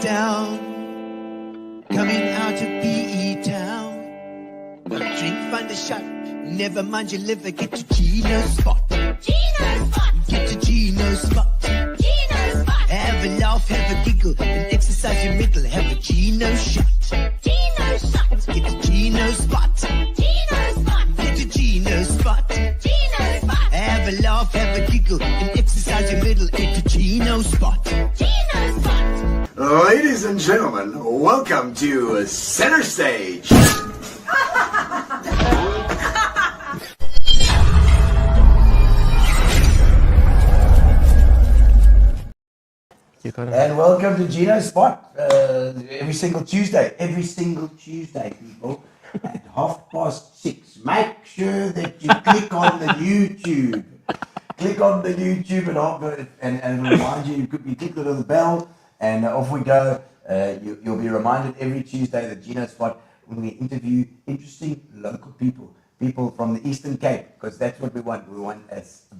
down, coming out of PE town. One drink, find a shot, never mind your liver, get to Gino's spot. Gino's spot. Get to Gino's spot. Gino's spot. Have a laugh, have a giggle, and exercise your middle, have a Gino shot. Gino's shot. Get to Gino's spot. Gino's spot. Get to Gino's spot. Gino's spot. Have a laugh, have a giggle, and exercise your middle, get to Gino's spot. Gino's spot. Ladies and gentlemen, welcome to Center Stage. And welcome to Gino's Spot. Every single Tuesday, people, at 6:30. Make sure that you click on the YouTube. Click on the YouTube and remind you. You could be clicking on the bell, and off we go. You'll be reminded every Tuesday that Gino's Spot, when we interview interesting local people from the Eastern Cape, because that's what we want. We want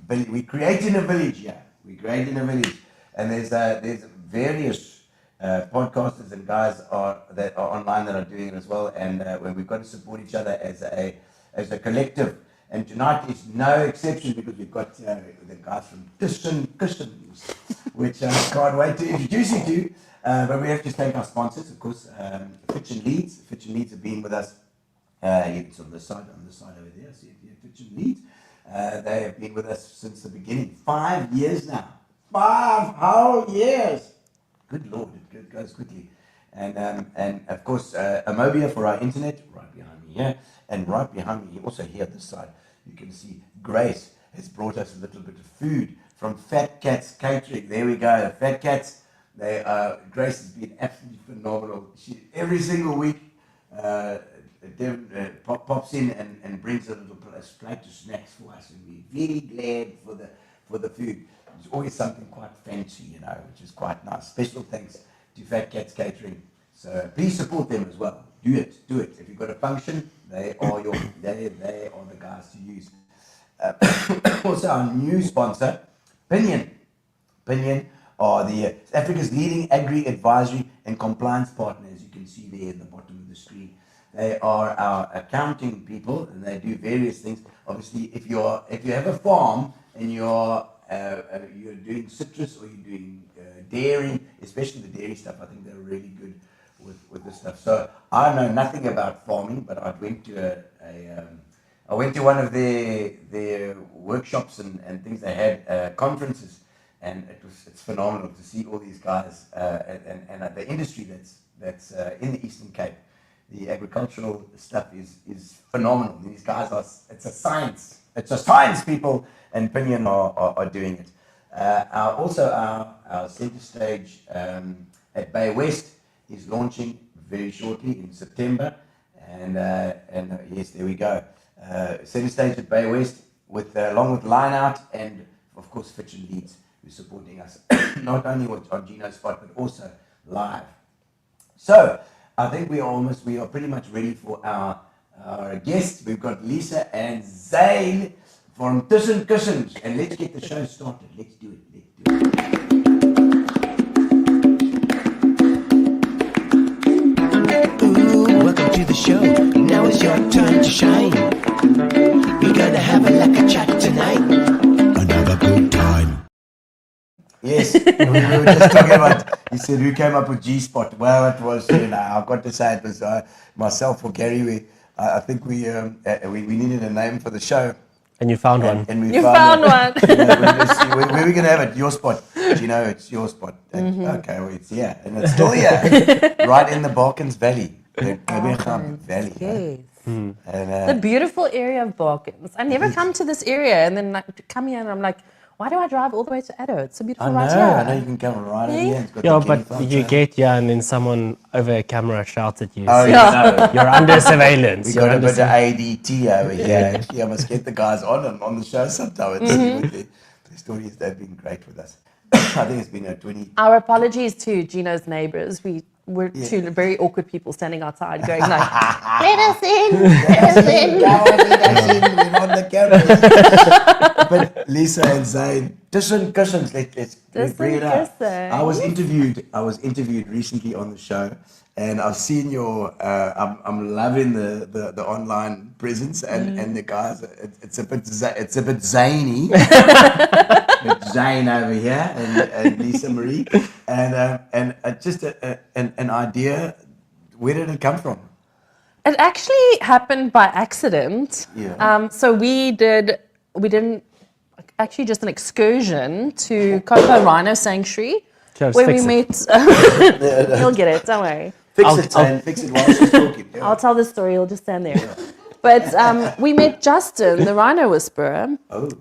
we're creating a village here. And there's various podcasters and guys that are online that are doing it as well, and when we've got to support each other as a collective. And tonight is no exception, because we've got the guys from Tussen Kussings, which I can't wait to introduce you to. But we have to thank our sponsors, of course. Fitch and Leeds. Fitch and Leeds have been with us. It's on the side over there. See it here, Fitch and Leeds. They have been with us since the beginning. 5 years now. 5 whole years. Good Lord, it goes quickly. And of course, Amobia for our internet, right behind me here. And right behind me, also here at this side, you can see Grace has brought us a little bit of food from Fat Cats Catering. There we go, Fat Cats. Grace has been absolutely phenomenal. Every single week, Devin pops in and brings a little plate of snacks for us, and we're very glad for the food. There's always something quite fancy, which is quite nice. Special thanks to Fat Cats Catering. So please support them as well. Do it. If you've got a function, they are the guys to use. Also, our new sponsor, Pinion. Pinion are Africa's leading agri advisory and compliance partner, as you can see there in the bottom of the screen. They are our accounting people, and they do various things. Obviously, if you have a farm and you're doing citrus, or you're doing dairy, especially the dairy stuff, I think they're really good with this stuff. So I know nothing about farming, but I went to one of their workshops and things. They had conferences, and it's phenomenal to see all these guys and the industry that's in the Eastern Cape. The agricultural stuff is phenomenal. These guys it's a science, people, and Pinion are doing it. Also our center stage at Bay West is launching very shortly in September, and yes, there we go. Center stage at Bay West along with Line Out, and of course Fitch and Leeds, who's supporting us not only on Gino's Spot but also live. So I think we are pretty much ready for our guests. We've got Lesa and Zane from Tussen Kussings, and let's get the show started. Let's do it. Ooh, welcome to the show. Now it's your time to shine. We're gonna have a chat tonight. Another good time. Yes, we were just talking about, he said, who came up with G-Spot? Well, it was, I've got to say, it was myself or Gary. I think we needed a name for the show. And you found one. And we found one. Where are we going to have it? Your spot. Gino, it's your spot. And, okay, well, it's here. And it's still here. Right in the Balkans Valley. Valley. Yes. And, the beautiful area of Balkans. I never come to this area, and then come here and I'm like, why do I drive all the way to Addo? It's so beautiful right here. I know you can come right in here. Yeah, but you get here and then someone over a camera shouts at you. Oh, so yeah. You're under surveillance. We got a bit of ADT over here. Yeah, I must get the guys on the show sometime. The stories, they've been great with us. I think it's been a 20... Our apologies to Gino's neighbours. We're two very awkward people standing outside going like, let us in, let us in. We're on the camera. but Lesa and Zane, Tussen Kussings, let's bring it up. Kussings. I was interviewed recently on the show, and I've seen your. I'm loving the online presence and the guys. It's a bit zany. It's Zane over here and Lisa Marie, and just an idea. Where did it come from? It actually happened by accident. Yeah. So we did actually just an excursion to Coco Rhino Sanctuary, Just where we fix met. You'll get it, don't worry. Fix it while she's talking. Yeah. I'll tell the story. You'll just stand there. But we met Justin, the Rhino Whisperer,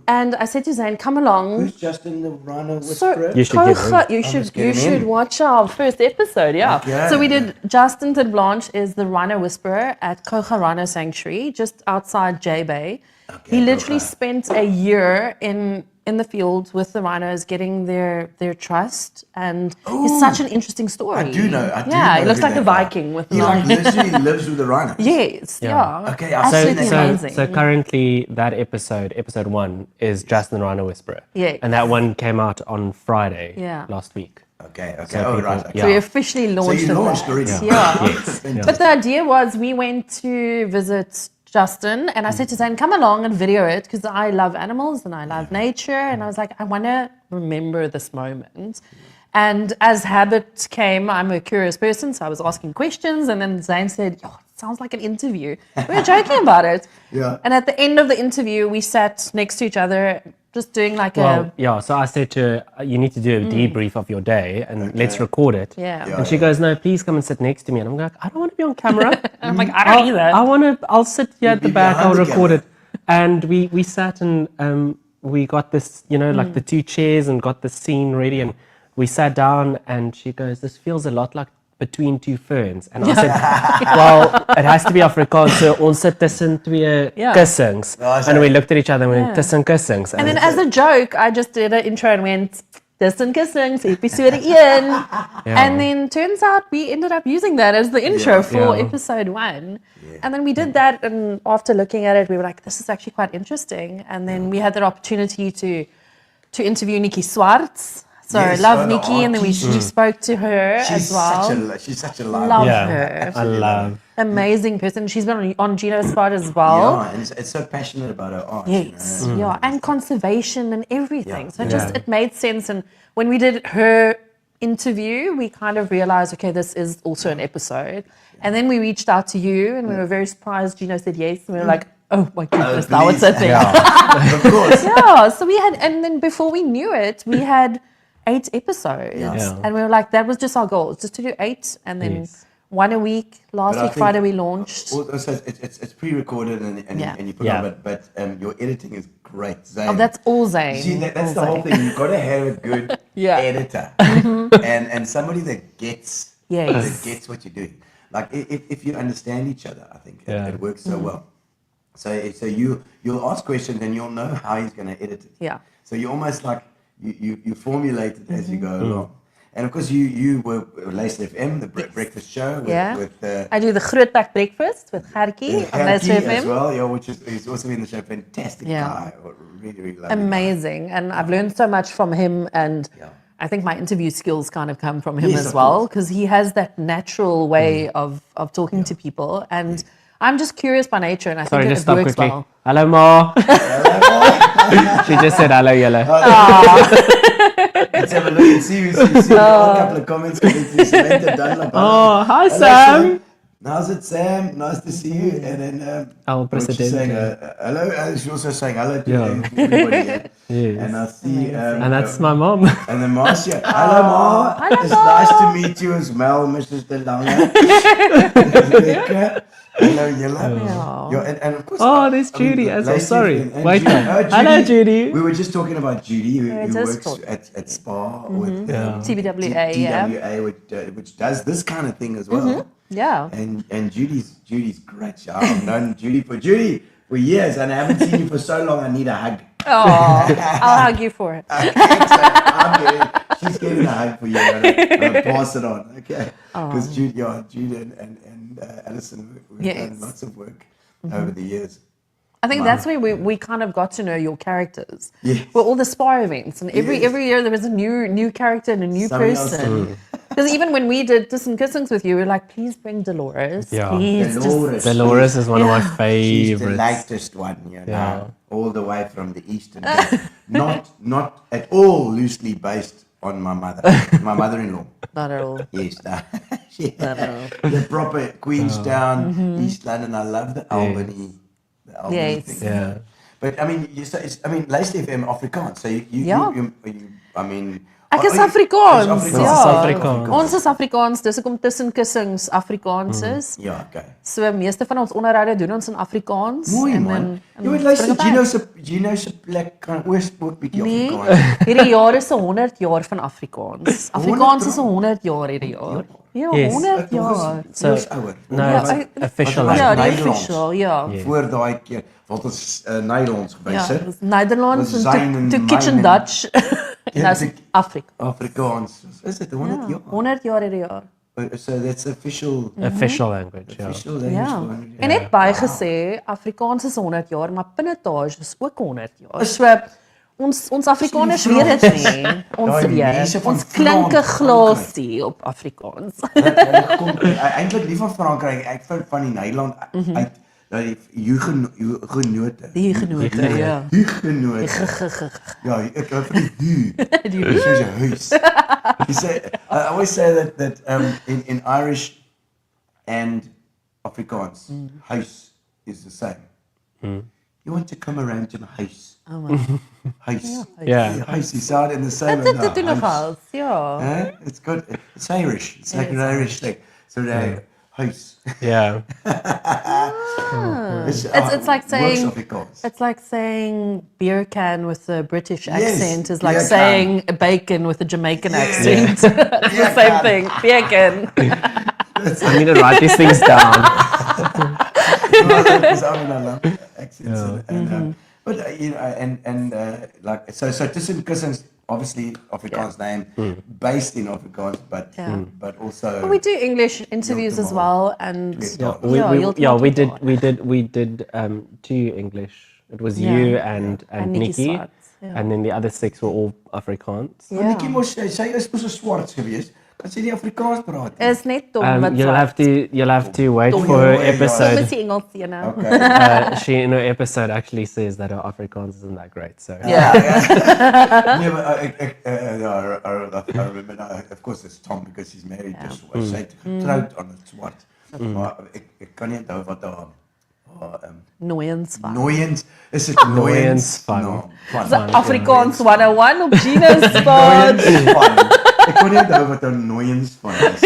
and I said to Zane, "Come along." Who's Justin the Rhino So Whisperer? You should get him. you should watch our first episode, yeah. Okay. So we did. Justin de Blanche is the Rhino Whisperer at Cocha Rhino Sanctuary, just outside J Bay. He literally spent a year in the field with the rhinos, getting their trust, and he's such an interesting story. I do know. He looks like a Viking with He long. literally lives with the rhinos. Yes, yeah. Okay, I've seen absolutely that. amazing. So currently that episode 1 is Justin the Rhino Whisperer. Yeah. And that one came out on Friday last week. Okay. So Oh, people- right. Okay. yeah. So we officially launched you with launched that. already? Yeah. Yes. But the idea was we went to visit Justin, and I said to Zane, come along and video it, because I love animals and I love nature, and I was like, I want to remember this moment. And as habit came, I'm a curious person, so I was asking questions, and then Zane said, "Yo, it sounds like an interview." We were joking about it. Yeah. And at the end of the interview, we sat next to each other, just doing like So I said to her, you need to do a debrief of your day and let's record it. Yeah. And she goes, no, please come and sit next to me. And I'm like, I don't want to be on camera. I'm like, I don't either. I'll sit here at the be back, I'll behind the record camera. it. And we sat and we got this, like the 2 chairs and got the scene ready. And we sat down and she goes, this feels a lot like Between Two Ferns. And I said, well, it has to be Afrikaans, so ons sit tussen twee kussings. And we looked at each other and went, Tussen Kussings. And then as a joke, I just did an intro and went, Tussen Kussings, episode 1. And then turns out we ended up using that as the intro for episode 1. And then we did that, and after looking at it, we were like, this is actually quite interesting. And then we had that opportunity to interview Nikki Swartz. So Yes, love the Nikki, and then we spoke to her as well. She's such a love. Love Yeah, her. I love. Amazing person. She's been on Gino's spot as well. Yeah, and it's so passionate about her art. Yes, You know? yeah, and conservation and everything. Yeah. So it made sense. And when we did her interview, we kind of realized, okay, this is also an episode. And then we reached out to you, and we were very surprised. Gino said yes, and we were like, oh my goodness, now it's a thing. Of course. Yeah, so we had, and then before we knew it, we had 8 episodes. Yeah. And we were like, that was just our goal, just to do 8, and then Yes. 1 a week. Last But I week, think Friday, we launched. Also, it's pre-recorded and you put Yeah. on it, but your editing is great. Zane. Oh, that's all Zane. See, that's All the whole Zane. thing. You've got to have a good Yeah. editor and somebody that gets what you're doing. Like if you understand each other, I think it works so well. So you'll ask questions and you'll know how he's going to edit it. Yeah. So you almost like you formulate it as you go along. And of course you were Lesa FM, the breakfast show with I do the Grootpak breakfast with Gertjie on Lesa Gertjie FM. as well, which is he's also in the show. Fantastic guy, really, really lovely. Amazing, and I've learned so much from him, and I think my interview skills kind of come from him Yes, as of well, course. because he has that natural way of talking to people, and I'm just curious by nature, and I Sorry, think just it stop works quickly. well. Hello, Ma. She just said hello, yellow. Let's have a look and see a couple of comments coming through. Samantha Dunlop. Oh, hi, Hello, Sam. How's it, Sam? Nice to see you. And then Our what's she president. saying? Hello. She's also saying hello to Yeah. everybody. Yeah. Yes. And I see. And that's my mom. And then Marcia. Hello, Ma. Hello, It's Ma. nice to meet you as well, Mrs. De Lange. Lekker. Hello, Yella. Yeah. And of course. Oh, there's Judy as well. Lacey Sorry. and Wait. Judy. Oh, Hello, Judy. We were just talking about Judy, who it is works called. at Spa with TBWA, yeah. TWA, which does this kind of thing as well. Yeah. And Judy's great. Yeah, I've known Judy for years, and I haven't seen you for so long. I need a hug. Oh, I'll hug you for it. She's getting a hug for you. I'm gonna pass it on, okay? Because Judy and Alison, we've done lots of work over the years. I think that's where we kind of got to know your characters. Yes. Well, all the spar events, and every year there was a new character and a new Somebody else person. Because even when we did Tussen Kussings with you, we were like, please bring Dolores. Yeah. Please. Dolores is one of my She's the favorites. latest one, you know, Yeah. all the way from the Eastern Cape. Not at all loosely based on my mother-in-law. Not at all. Yes, no. Not at all. The proper Queenstown, East London. I love the Albany. The Albany Yes. thing. Yeah. But I mean, Luister FM Afrikaans. So Ja. I mean. Ek is oh, you- Afrikaans, is ja. Afrikaans. Ons is Afrikaans, dis hoekom Tussen Kussings Afrikaans is. Ja, okay. So meeste van ons onderhoude doen ons in Afrikaans. Mooi en man. dan- Jy moet luister, Gino se plek kan ook bietjie Nee, Afrikaans. hierdie jaar is 100 jaar van Afrikaans. Afrikaans is 100 jaar hierdie jaar. Ja, Yes. 100 jaar. So, Eers ouer. no, Ja, it's official. wat- Ja, die Nederlands. official, ja. Voor daai keer wat ons Nederlands Ja, gewys het. dis Nederlands Was en Zane en to Kitchen mine Dutch. Nou is Afrika. Afrikaans. Is dit 100 Ja, jaar? 100 jaar hierdie jaar. So that's official Official language, yeah. official language. Ja. for 100 En jaar. net bygesê, Afrikaans is 100 jaar, maar pinotage is ook 100 jaar. So ons Afrikaners Is nie weet dit nie. Ons Daai weet. mense van Ons klinke Frans, glasie op Afrikaans. Hulle kom eintlik nie van Frankryk, ek van die Nederland uit dat die Huguenote. Die Huguenote, ja. Huguenote. Ja, ek van die Dis soos 'n huis. You say, I always say that in Irish and Afrikaans, huis is the same. You want to come around to my house. Oh my. Huis. Yeah. Huis is out in the same. Dit doen nog al. Ja. It's good. It's Irish. It's like an Irish thing. So huis. Yeah. It's like saying Afrikaans. it's like saying beer can with a British Yes, accent is like beer can. saying bacon with a Jamaican accent. It's Beer the same can. thing. Beer can. I need to write these things down. Because I'm in a love accents and but you know and like so Tussen Kussings, obviously Afrikaans name based in Afrikaans, but also We do English interviews as well, and we did 2 English. It was you and Nikki Nikki, Swartz, yeah. and then the other 6 were all Afrikaans. Yeah. Nikki mos sy is mos 'n swart geweest. Kan sy nie Afrikaans praat nie? Is net dom wat You'll have to wait Dom for her jongen, ja. episode. Met die Engels, you know. Okay. She in her episode actually says that her Afrikaans isn't that great. So Yeah. Yeah, but I remember now, of course it's Tom because he's married to Swart. Sy het getroud aan 'n swart. Maar ek kan nie onthou wat haar Nooiens van. Nooiens, is dit Nooiens Nooiens van. No, Is dat Afrikaans 101 op Gino's spot? Nooiens van. Ek kon nie onthou wat 'n Nooiens van is.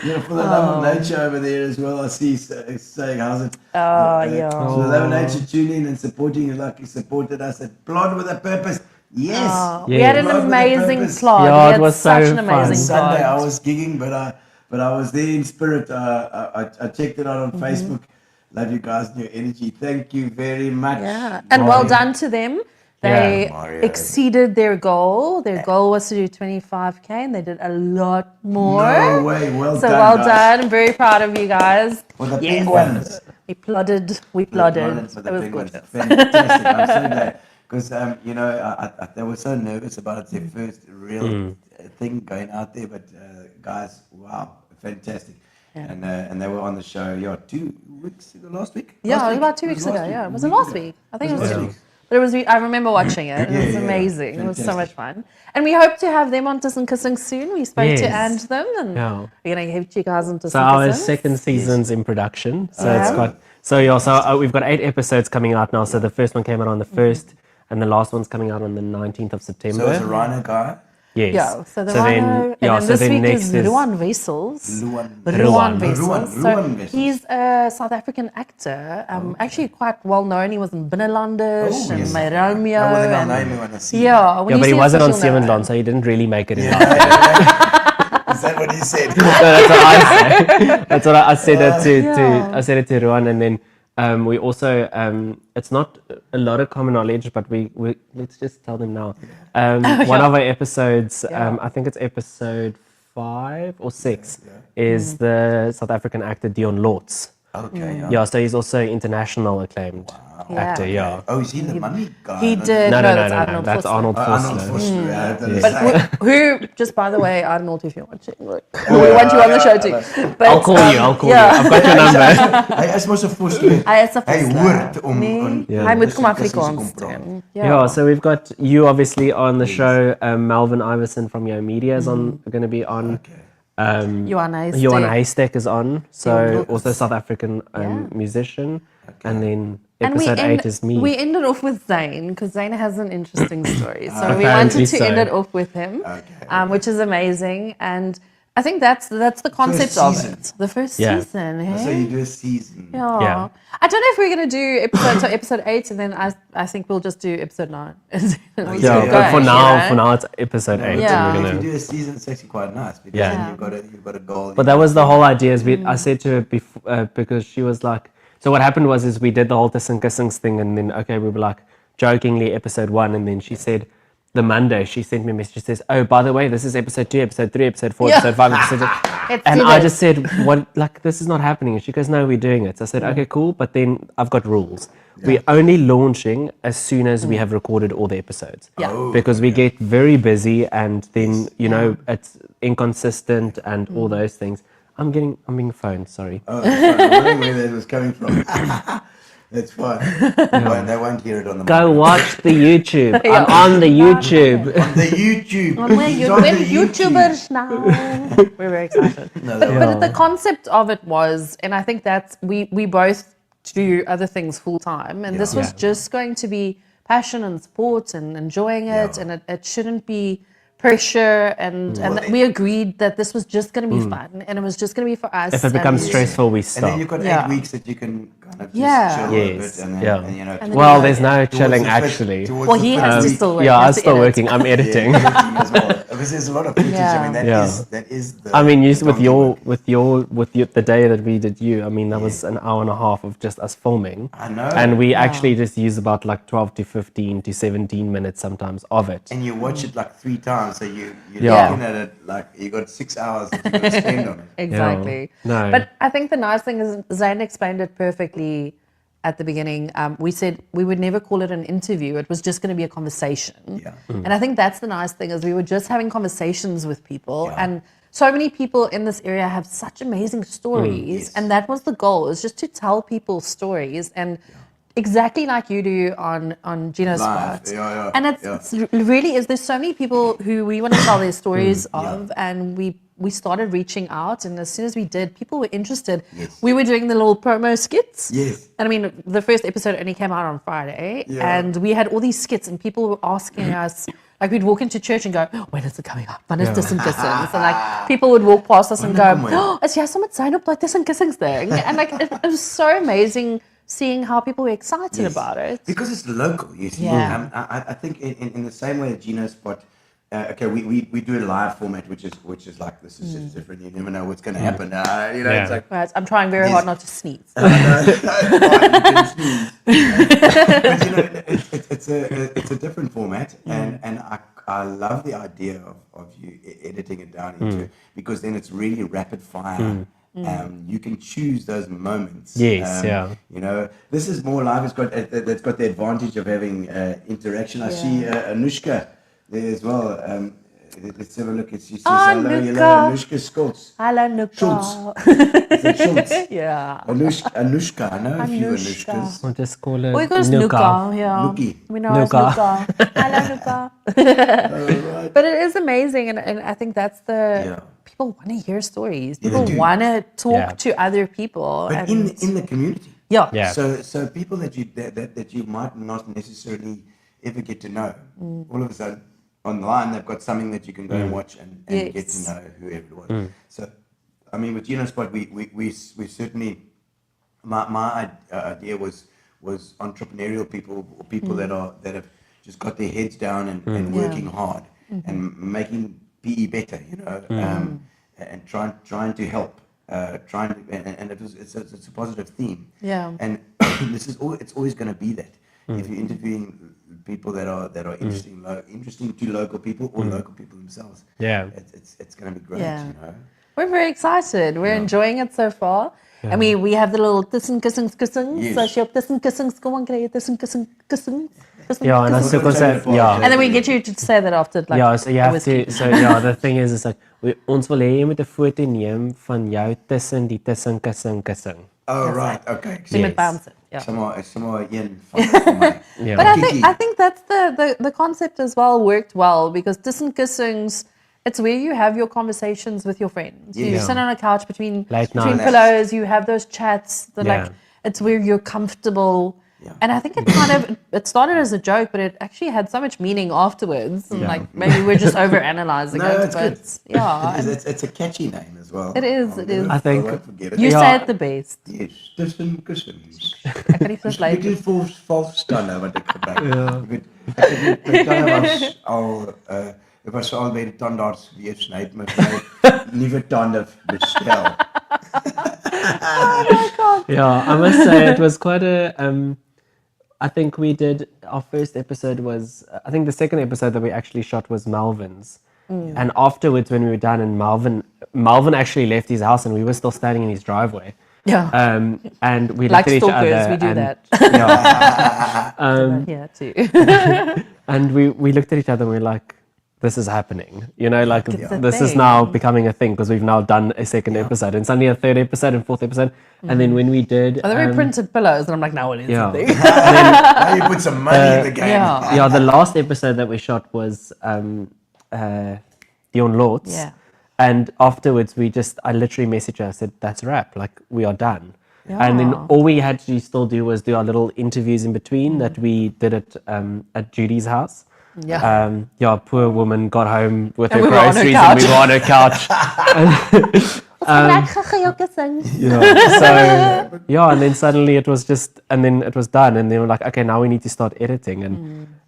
Yeah, for the love of nature over there as well. I see saying how's it? Oh, yeah. So the love of nature tuning in and supporting you like you supported us at Plot with a Purpose. Yes. Oh, we had an Plot with a amazing Purpose. plot. Yeah, We it had was such so an fun. amazing Sunday I plot. was gigging, but I was there in spirit. I checked it out on Facebook. Love you guys and your energy. Thank you very much. Yeah, and well done to them. They Yeah. Mario. exceeded their goal. Their goal was to do 25K, and they did a lot more. No way. Well So done. well guys. done. I'm very proud of you guys. For the Yes. penguins. We plodded. We For plodded. the It was penguins. good. Fantastic. I'm so glad. Because, you know, they were so nervous about it. Their first real thing going out there. But, guys, wow. Fantastic. Yeah. And they were on the show, 2 weeks ago, last week? Yeah, Last it was week? about 2 weeks Last ago. Yeah, week. was it last week? I think it was last last week. week. But it was. I remember watching it. It Yeah, was yeah, amazing. It was so much fantastic. fun. And we hope to have them on Tussen Kussings soon. We spoke to Yes. and them, and Yeah. we're gonna have you guys on So Tussen our Kussings. second season's in production. So Yeah. it's got we've got 8 episodes coming out now. So the first one came out on the 1st, and the last one's coming out on the 19th of September. So it's a Rhino guy. Yes. Yeah, so the then Rhino, and then so this then week next is Ruan Wessels. Luan. Ruan Ruan. Wessels. Ruan So Wessels. he's a South African actor, actually quite well known. He was in Binnenlanders and My Romeo. I wasn't and- on Naomi when I see yeah, when Yeah, you but he see wasn't on us, you'll know. Sevenland, so he didn't really make it in. Is that what he said? So that's what I said. That's what I said it to, Yeah. I said it to Ruan, and then we also it's not a lot of common knowledge, but we let's just tell them now. One of our episodes, I think it's episode 5 or 6, is the South African actor Dion Lortz. Okay. Yeah, so he's also international acclaimed actor. Yeah. Oh, is he the mummy guy? He did. No, that's no. Arnold That's Vosloo. Arnold Arnold Vosloo. Vosloo. I had to But say. who, just by the way, Arnold, if you're watching, look, we want you on the show too. But, I'll call you. I've got your number. Hy is mos 'n Vosloo. Hy is 'n Hy Vosloo. hoort om Nee, Ja. hy moet kom tussen kussings Afrikaans te kom praat. doen. Yeah, so we've got you obviously on the show. Melvin Iverson from Yo Media is going to be on. Johanna Johanna Haystack is on. So Yeah. also South African musician. And then And episode 8 is me. we ended off with Zane because Zane has an interesting story. So we Apparently wanted to so. end it off with him, which is amazing. And I think that's the concept of season. it. The first Yeah. season. So Hey? you do a season. Yeah. I don't know if we're going to do episode 8 and then I think we'll just do episode 9. We'll yeah, keep but going, for you now, know? for now it's episode 8. Yeah. So we're If gonna, you do a season, it's actually quite nice because Yeah. then you've got a goal. but that was the whole idea. Is I said to her before because she was like, so what happened was is we did the whole Tussen Kussings thing, and then we were like jokingly episode 1, and then she said the Monday she sent me a message. She says, "Oh, by the way, this is episode 2, episode 3, episode 4, Yeah. episode 5, episode 6." It's And I even. just said, "What? Like this is not happening." And she goes, "No, we're doing it." So I said, "Okay, cool." But then I've got rules. We're only launching as soon as we have recorded all the episodes. Yeah. Because we get very busy, and then it's inconsistent and all those things. I'm being phoned. Sorry. Oh, that's fine. I'm wondering where that was coming from. That's fine. They won't hear it on the Go mic. watch the YouTube. I'm on the YouTube. On the YouTube. He's on We're the YouTube. YouTubers now. We're very excited. But the concept of it was, and I think that's, we both do other things full time, and this was just going to be passion and sport and enjoying it, and it shouldn't be pressure, and we agreed that this was just going to be fun, and it was just going to be for us. If it becomes and- stressful, we And stop. then you've got 8 weeks that you can kind of just Yeah. chill a Yes. little bit. And then, Yeah. and, you know, then Well, you there's no towards chilling the fifth- actually. towards Well, the he fifth has to week- still work. Yeah, he I'm has to still edit. working. I'm editing. editing as well. Because there's a lot of footage. I mean, that Yeah. is the. I mean, the with donkey your work. the day that we did you. I mean, that was an hour and a half of just us filming. I know. And we actually just use about like 12 to 15 to 17 minutes sometimes of it. And you watch it like 3 times, so you're Yeah. looking at it like you got 6 hours that you got to spend on it. Exactly. No. But I think the nice thing is Zane explained it perfectly at the beginning. We said we would never call it an interview. It was just going to be a conversation. Yeah. And I think that's the nice thing is we were just having conversations with people. And so many people in this area have such amazing stories. Yes. And that was the goal, is just to tell people stories. And exactly like you do on Gino's Live. Spot. Yeah. And it's really is, there's so many people who we want to tell their stories of, and we started reaching out, and as soon as we did, people were interested. Yes. We were doing the little promo skits. Yes. And I mean, the first episode only came out on Friday, and we had all these skits, and people were asking us, like we'd walk into church and go, oh, when is it coming up? When is Tussen Kussings? And like people would walk past us and go, oh, is jy sommer sign up like Tussen Kussings thing? And like it was so amazing seeing how people were excited Yes. about it. Because it's local, you see. Yeah. I think in the same way that Gino Spot, we do a live format, which is like, this is just different. You never know what's going to happen. It's like, Right, I'm trying very hard not to sneeze. but you know, it's a different format, and I love the idea of you editing it down into, because then it's really rapid fire. You can choose those moments. Yes, yeah. You know, this is more live. That's got the advantage of having interaction. I see Anushka there as well. Let's have a look. She says hello, Anushka Schultz. Hello, Nuka. Schultz. Is it Schultz? Yeah. Anushka. I know a few Anushka. Anushkas. We'll just call it We call it Nuka. Nuka. Yeah. Nuki. We know it's Nuka. Nuka. Hello, Nuka. Right. But it is amazing, and I think that's the people want to hear stories. People do. want to talk Yeah. to other people. But and in the community. yeah. Yeah. So people that you might not necessarily ever get to know, all of a sudden online they've got something that you can go and watch and get to know whoever it was. So, I mean, with Gino Spot, we certainly, my idea was entrepreneurial people, or people that have just got their heads down and working hard and making PE better, you know, and trying to help. And it's a positive theme. Yeah. And it's always going to be that. If you're interviewing people that are interesting to local people or local people themselves, Yeah. it's going to be great. Yeah. You know. We're very excited. We're enjoying it so far. And we have the little Tussen Kussings. Yes. So as jy op Tussen Kussings kom, dan kry jy Tussen Kussings. Ja, en dan soek ons Kussings. ja. And then we get you to say that after like Ja, so you a have whiskey. to, so ja, the thing is like, ons wil hê jy moet 'n foto neem van jou tussen die kussing. Oh, right. Okay. So you Yes. bounce it. Yeah. Somewhere in van my. Ja. But Kiki. I think that's the concept as well worked well because Tussen Kussings, it's where you have your conversations with your friends. You Yeah. sit on a couch between Late between night. pillows, you have those chats that Yeah. like it's where you're comfortable. Yeah. And I think it kind of it started as a joke, but it actually had so much meaning afterwards. And like maybe we're just over analyzing No, it. it's But good. yeah. It is, it's a catchy name as well. It is, it is. I think- won't forget it. You Ja. say it the best. Yes, Tussen Kussings. Ek kan nie Dis verstaan. bietjie vals tande wat ek gebruik. My tande was al ek was al by die tandarts gewees en hy het my nuwe tande bestel. Yeah, I must say it was quite a. I think we did our first episode was. I think the second episode that we actually shot was Malvin's, and afterwards when we were done, and Malvin actually left his house, and we were still standing in his driveway. Yeah. And we Like looked at each stalkers, other. we do and, that. Yeah, Yeah, too. and we looked at each other and we were like, "This is happening." You know, like It's a this is thing. now becoming a thing because we've now done a second episode and suddenly a third episode and fourth episode, and then when we did, And then we printed pillows, and I'm like, now it is yeah. something. Now you put some money in the game. Yeah. yeah, the last episode that we shot was Dion Lortz. Yeah. And afterwards, I literally messaged her. I said, "That's a wrap. Like we are done." And then Yeah. all we had to still do was do our little interviews in between that we did at Judy's house. Yeah. Yeah, poor woman got home with And her we were on her groceries and we couch. were on her couch. So yeah, and then suddenly it was just, and then it was done, and they were like, okay, now we need to start editing,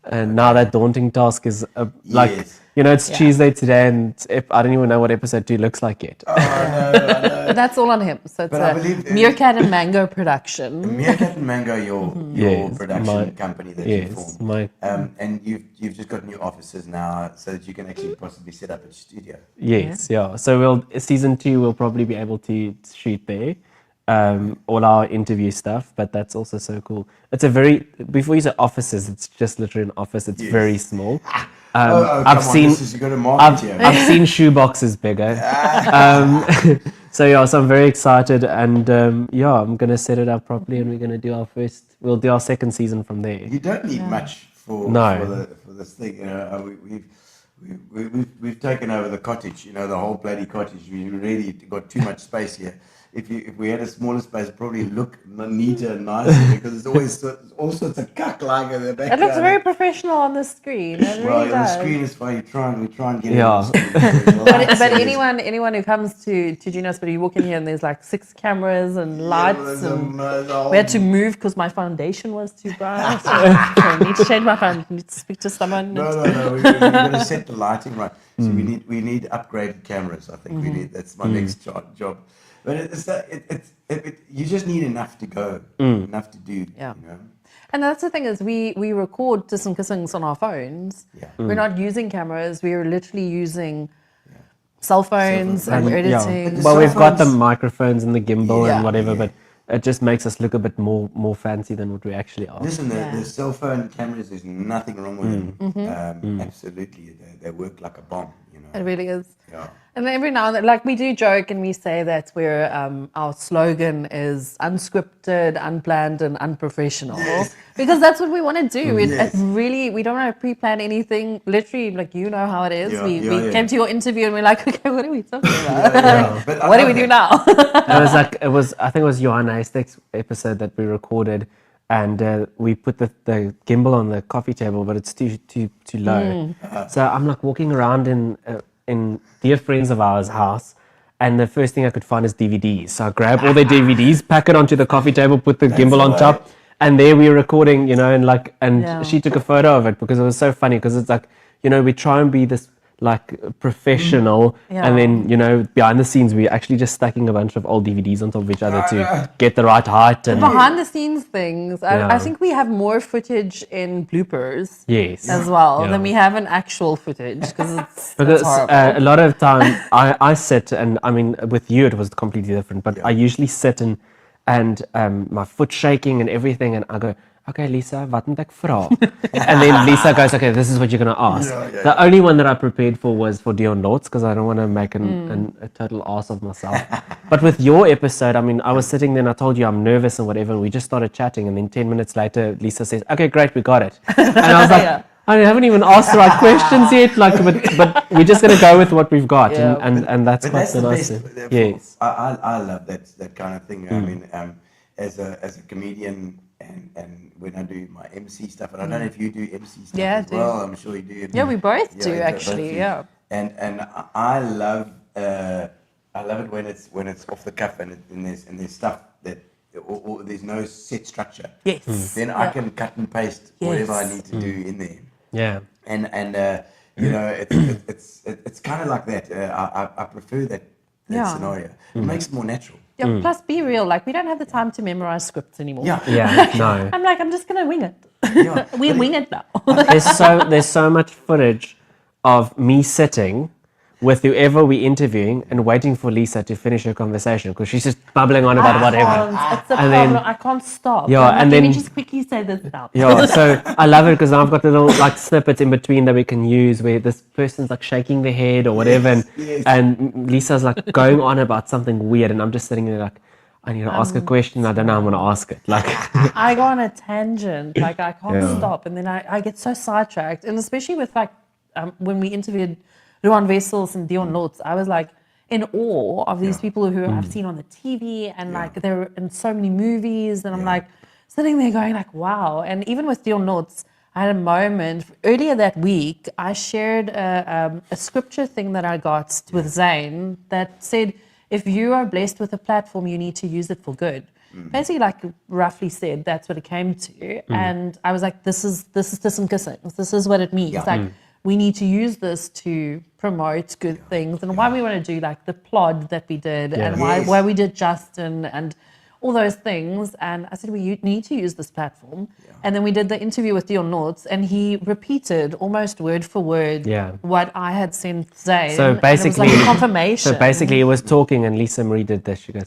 and now that daunting task is like, Yes. you know, it's Tuesday today, and I don't even know what episode 2 looks like yet. But that's all on him. So it's But I a believe- Meerkat and Mango production. Meerkat and Mango, your Yes, production my- company that you yes, formed. my And you've just got new offices now, so that you can actually possibly set up a studio. yes, yeah. So season 2 we'll probably be able to shoot there. All our interview stuff, but that's also so cool. It's a very, before you say offices, it's just literally an office. It's Yes. very small. I've seen. You got a market here. I've seen shoe boxes bigger. So I'm very excited, and I'm gonna set it up properly, and we're gonna do we'll do our second season from there. You don't need much for No. for this thing. You know, we've taken over the cottage. You know, the whole bloody cottage. We really got too much space here. If we had a smaller space, it'd probably look neater and nicer because there's always all sorts of cuck lying in the It background. looks very professional on the screen. It well. really The does. screen is fine. We try and get Yeah. But anyone who comes to Gino's, but you walk in here and there's like 6 cameras and lights, and we had to move because my foundation was too bright. So I need to change my foundation. Need to speak to someone. No. We're going to set the lighting right. So we need upgraded cameras. I think we need. That's my next job. But you just need enough to go, enough to do. Yeah. You know? And that's the thing is we record Tussen Kussings on our phones. Yeah. We're not using cameras. We're literally using cell phones and we're Yeah. editing. Well, we've got the phones- microphones and the gimbal Yeah. and whatever, Yeah. but it just makes us look a bit more fancy than what we actually are. Listen, Yeah. the cell phone cameras, there's nothing wrong with them. Absolutely, they work like a bomb. You know. It really is. Yeah. And every now and then, like we do joke and we say that our slogan is unscripted, unplanned, and unprofessional. Because that's what we want to do. Yes. We don't want to pre-plan anything. Literally, like you know how it is. Yeah, we yeah. came to your interview and we're like, okay, what are we talking about? But I What do love we do that. now? I think it was Johanna Estek's episode that we recorded, and we put the gimbal on the coffee table, but it's too low. So I'm like walking around in dear friends of ours' house, and the first thing I could find is DVDs. So I grab all their DVDs, pack it onto the coffee table, put the gimbal on top, and there we were recording, you know, and Yeah. she took a photo of it because it was so funny because it's like, you know, we try and be this like professional, Yeah. and then behind the scenes we're actually just stacking a bunch of old DVDs on top of each other to get the right height and Behind the scenes things. I Yeah. think we have more footage in bloopers yes. as well Yeah. than we have in actual footage because it's Because horrible. a lot of time I sit, and I mean with you it was completely different, but I usually sit and my foot shaking and everything, and I go, okay Lisa, wat moet ek vra? And then Lisa goes, okay, this is what you're going to ask. The only one that I prepared for was for Dion Lords, because I don't want to make a total ass of myself. But with your episode, I mean, I was sitting there and I told you I'm nervous and whatever, and we just started chatting, and then 10 minutes later Lisa says, okay, great, we got it. And I was like, Yeah. I haven't even asked the right questions yet, like, but we're just gonna go with what we've got, Yeah. and that's But quite that's the nice. best. Yes, I love that kind of thing. I mean, as a comedian, and when I do my MC stuff, and I don't know if you do MC stuff Yeah, I as do. well. I'm sure you do. Yeah, we both do, you both actually, do. yeah. And I love it when it's off the cuff and there's stuff that or there's no set structure. Yes. Then I can cut and paste whatever I Yes. need to do in there. yeah, And it's kind of like that. I prefer that Yeah. scenario. It makes it more natural. Yeah, plus be real. Like we don't have the time to memorize scripts anymore. yeah, no. I'm like, I'm just gonna wing it. Yeah. We wing it now. There's so much footage of me sitting with whoever we're interviewing and waiting for Lisa to finish her conversation because she's just bubbling on about whatever. It's a And then- problem. I can't stop. Yeah, I'm like, and let me then- just quickly say this now. Yeah, so I love it because I've got little like snippets in between that we can use where this person's like shaking their head or whatever, Yes. and Lisa's like going on about something weird, and I'm just sitting there like, I need to ask a question. I don't know how I'm gonna ask it. Like, I go on a tangent. Like I can't Yeah. stop, and then I get so sidetracked. And especially with like when we interviewed Ruan Wessels and Dion Lords, I was like in awe of these people who I've seen on the TV and like they're in so many movies, and I'm like sitting there going like, wow. And even with Dion Lords, I had a moment earlier that week. I shared a scripture thing that I got with Zane that said, if you are blessed with a platform, you need to use it for good. Basically, like roughly said, that's what it came to. And I was like, this is Tussen Kussings. This is what it means. Like we need to use this to promote good things, and why we want to do like the plod that we did, and why we did Justin and all those things. And I said, we need to use this platform. And then we did the interview with Dion Lords, and he repeated almost word for word what I had sent Zane. so and basically, it was like a confirmation. So basically, it was talking, and Lisa Marie did this. She goes,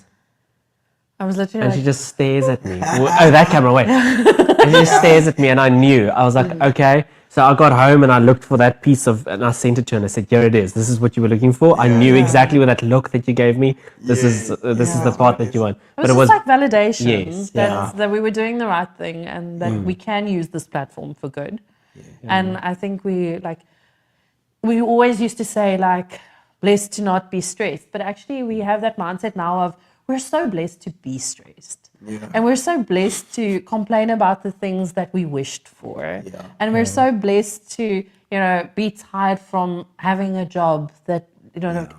I was literally and like, she just stares at me. Oh, that camera, wait. And she just stares at me, and I knew. I was like, okay. So I got home and I looked for that piece of, and I sent it to her and I said, here it is. This is what you were looking for. I knew exactly with that look that you gave me. This is the part that you want. it was just like validation Yes, that we were doing the right thing, and that we can use this platform for good. And I think we always used to say like, blessed to not be stressed, but actually we have that mindset now of we're so blessed to be stressed. And we're so blessed to complain about the things that we wished for. And we're so blessed to, be tired from having a job that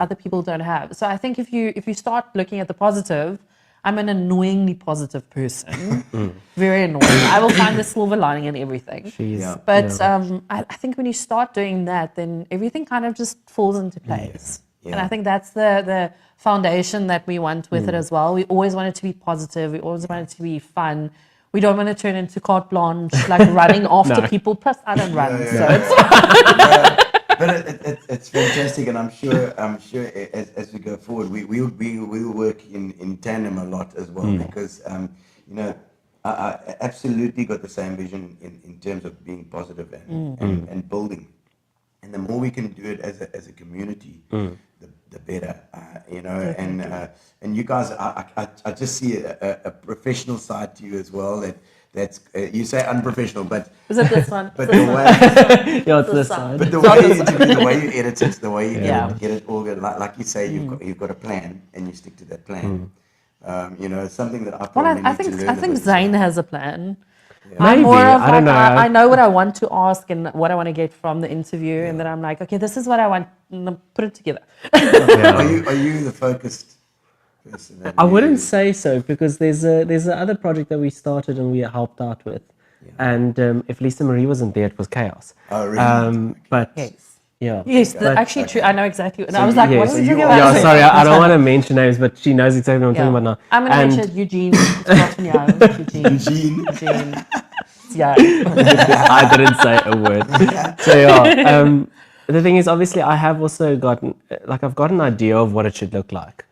other people don't have. So I think if you start looking at the positive, I'm an annoyingly positive person. Very annoying. I will find the silver lining in everything. But I think when you start doing that, then everything kind of just falls into place. And I think that's the foundation that we want with it as well. We always want it to be positive. We always want it to be fun. We don't want to turn into carte blanche, like running after people. Plus, I don't run, so it's But it's fantastic, and I'm sure as we go forward, we will work in tandem a lot as well, because I absolutely got the same vision in terms of being positive and building. And the more we can do it as a community, the better, and you guys, I just see a professional side to you as well. That's you say unprofessional, but is it this one? but the way it's this side. but the way you interview, the way you edit it, the way you get it all good, like you say, you've got a plan and you stick to that plan. It's something that I probably Well, need to learn. I think about. Zane has a plan. Maybe, I'm more of I don't know. I know what I want to ask and what I want to get from the interview, and then I'm like, okay, this is what I want, and then put it together. Are you the focused person? I wouldn't say so, because there's a other project that we started and we helped out with, and if Lisa Marie wasn't there, it was chaos. Oh, really? But Yes. Yeah. Yes, But- actually true. I know exactly. And So I was like, you- what so are you you talking are- about? Yeah, sorry, I don't want to mention names, but she knows exactly what I'm talking about now. I'm going to And- mention Eugene. It's not from Eugene. Gene. Yeah. I didn't say a word. So yeah, the thing is, obviously, I have also gotten, I've got an idea of what it should look like.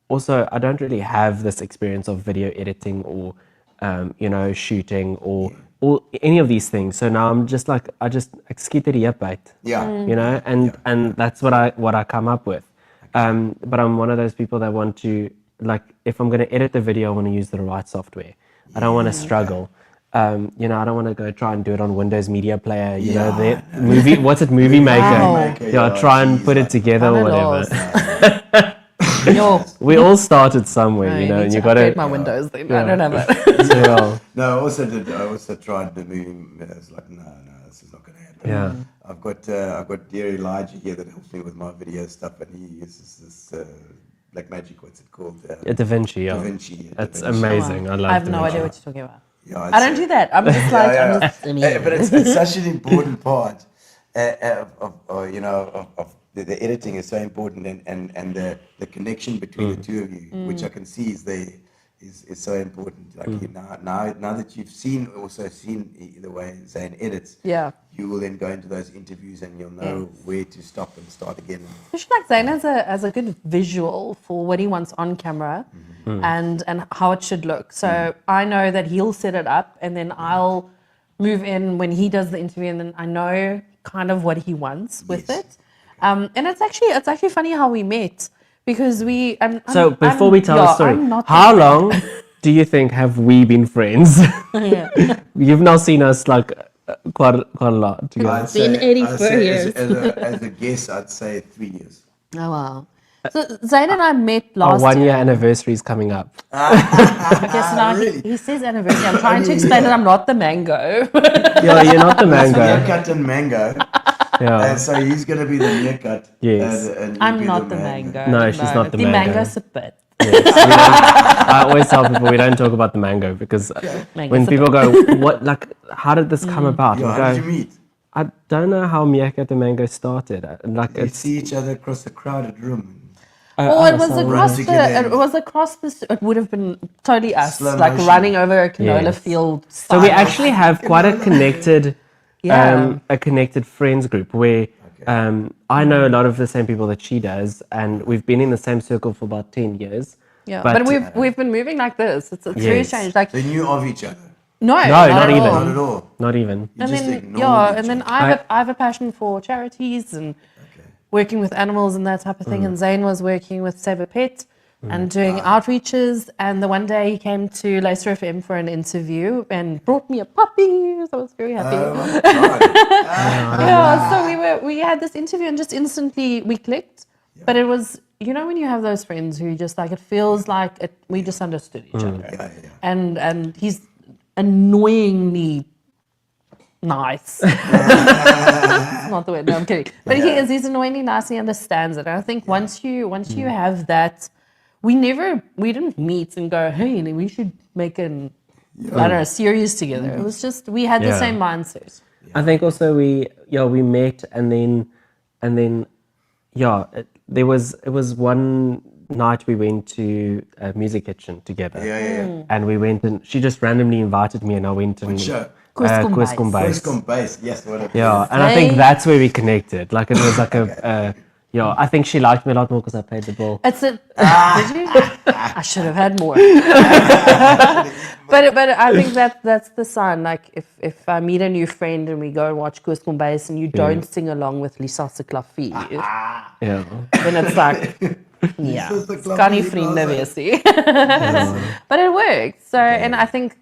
Also, I don't really have this experience of video editing or, shooting or any of these things. So now I'm just like, I skitter the bite. Yeah. And that's what I come up with. But I'm one of those people that want to, if I'm going to edit the video, I want to use the right software. I don't want to struggle. I don't want to go try and do it on Windows Media Player. The movie. What's it? Movie Maker. Wow. Try and put it together or whatever. Yo. We all started somewhere, I and need you to got upgrade to. my Windows then. I don't have it. Yeah. No, I also tried the movie. I was like, no, this is not going to happen. Yeah. I've got dear Elijah here that helps me with my video stuff, and he uses this Black Magic. What's it called? Da Vinci. Yeah. Da Vinci. That's Da Vinci. amazing. I love. I have Da no Vinci. idea what you're talking about. Yeah, I don't do that. I'm just like, yeah. I'm just. But it's such an important part of the editing is so important, and the connection between the two of you, which I can see is there. Is so important. Like now that you've seen the way Zane edits, Yeah. you will then go into those interviews and you'll know where to stop and start again. Especially like Zane has a good visual for what he wants on camera and how it should look. So I know that he'll set it up and then I'll move in when he does the interview and then I know kind of what he wants with Yes. it. And it's actually funny how we met because we. So before we tell the story, I'm not how long do you think have we been friends? You've now seen us quite a lot together. I'd say- been 84 I'd say years. As a guess, I'd say 3 years. Oh wow. So Zane and I met Our last 1 year. year anniversary is coming up. Okay, so now Really? he says anniversary. I'm trying to explain that I'm not the mango. Yeah, you're not the mango. Meerkat and mango. Yeah. And so he's going to be the meerkat. Yes. And you'll I'm be not the mango. No, she's not the The mango. mango's a bit. I always tell people we don't talk about the mango because Mango's when a people go, "What? How did this come about?" Yeah, We how did you go, meet? "I don't know how Meerkat the Mango started. You It's see each other across the crowded room. Oh, it was across together. the. It was across this. It would have been totally us, Slow like motion. running over a canola Yes. field. so we style. actually have quite a connected, Yeah. a connected friends group where I know a lot of the same people that she does, and we've been in the same circle for about 10 years. Yeah, but, but we've been moving like this. It's very Yes. strange. Like They knew of each other. no, not at even. all. Not at all. Not even. You And just then ignored each and then other. I have a passion for charities and working with animals and that type of thing. And Zane was working with Save a Pet and doing outreaches. And the one day he came to Lesa FM for an interview and brought me a puppy. So I was very happy. Oh, my God. Yeah, so we had this interview and just instantly we clicked. But it was, when you have those friends who just like, it feels like we just understood each other. Yeah. And he's annoyingly nice. That's not the word. No, I'm kidding. But he's annoyingly nice. He understands it. And I think once you have that, we didn't meet and go, hey, we should make I don't know, a series together. It was just we had the Yeah. same mindset. I think also we met and then it was one night we went to a music kitchen together. Yeah. And we went and she just randomly invited me and I went and show? Koos Kom Koos Kom Bys. First come base. Yes, what a Yeah, and I think Hey. that's where we connected. Like it was like I think she liked me a lot more because I played the ball. Did you? I should have had more. but I think that's the sign. Like if I meet a new friend and we go and watch Koos Kom Bys and you don't sing along with Lesa se Klavier, Yeah. then it's like, yeah, Lesa se it's kan nie Klavier, vriende Lesa. wees nie. But it worked. So, and I think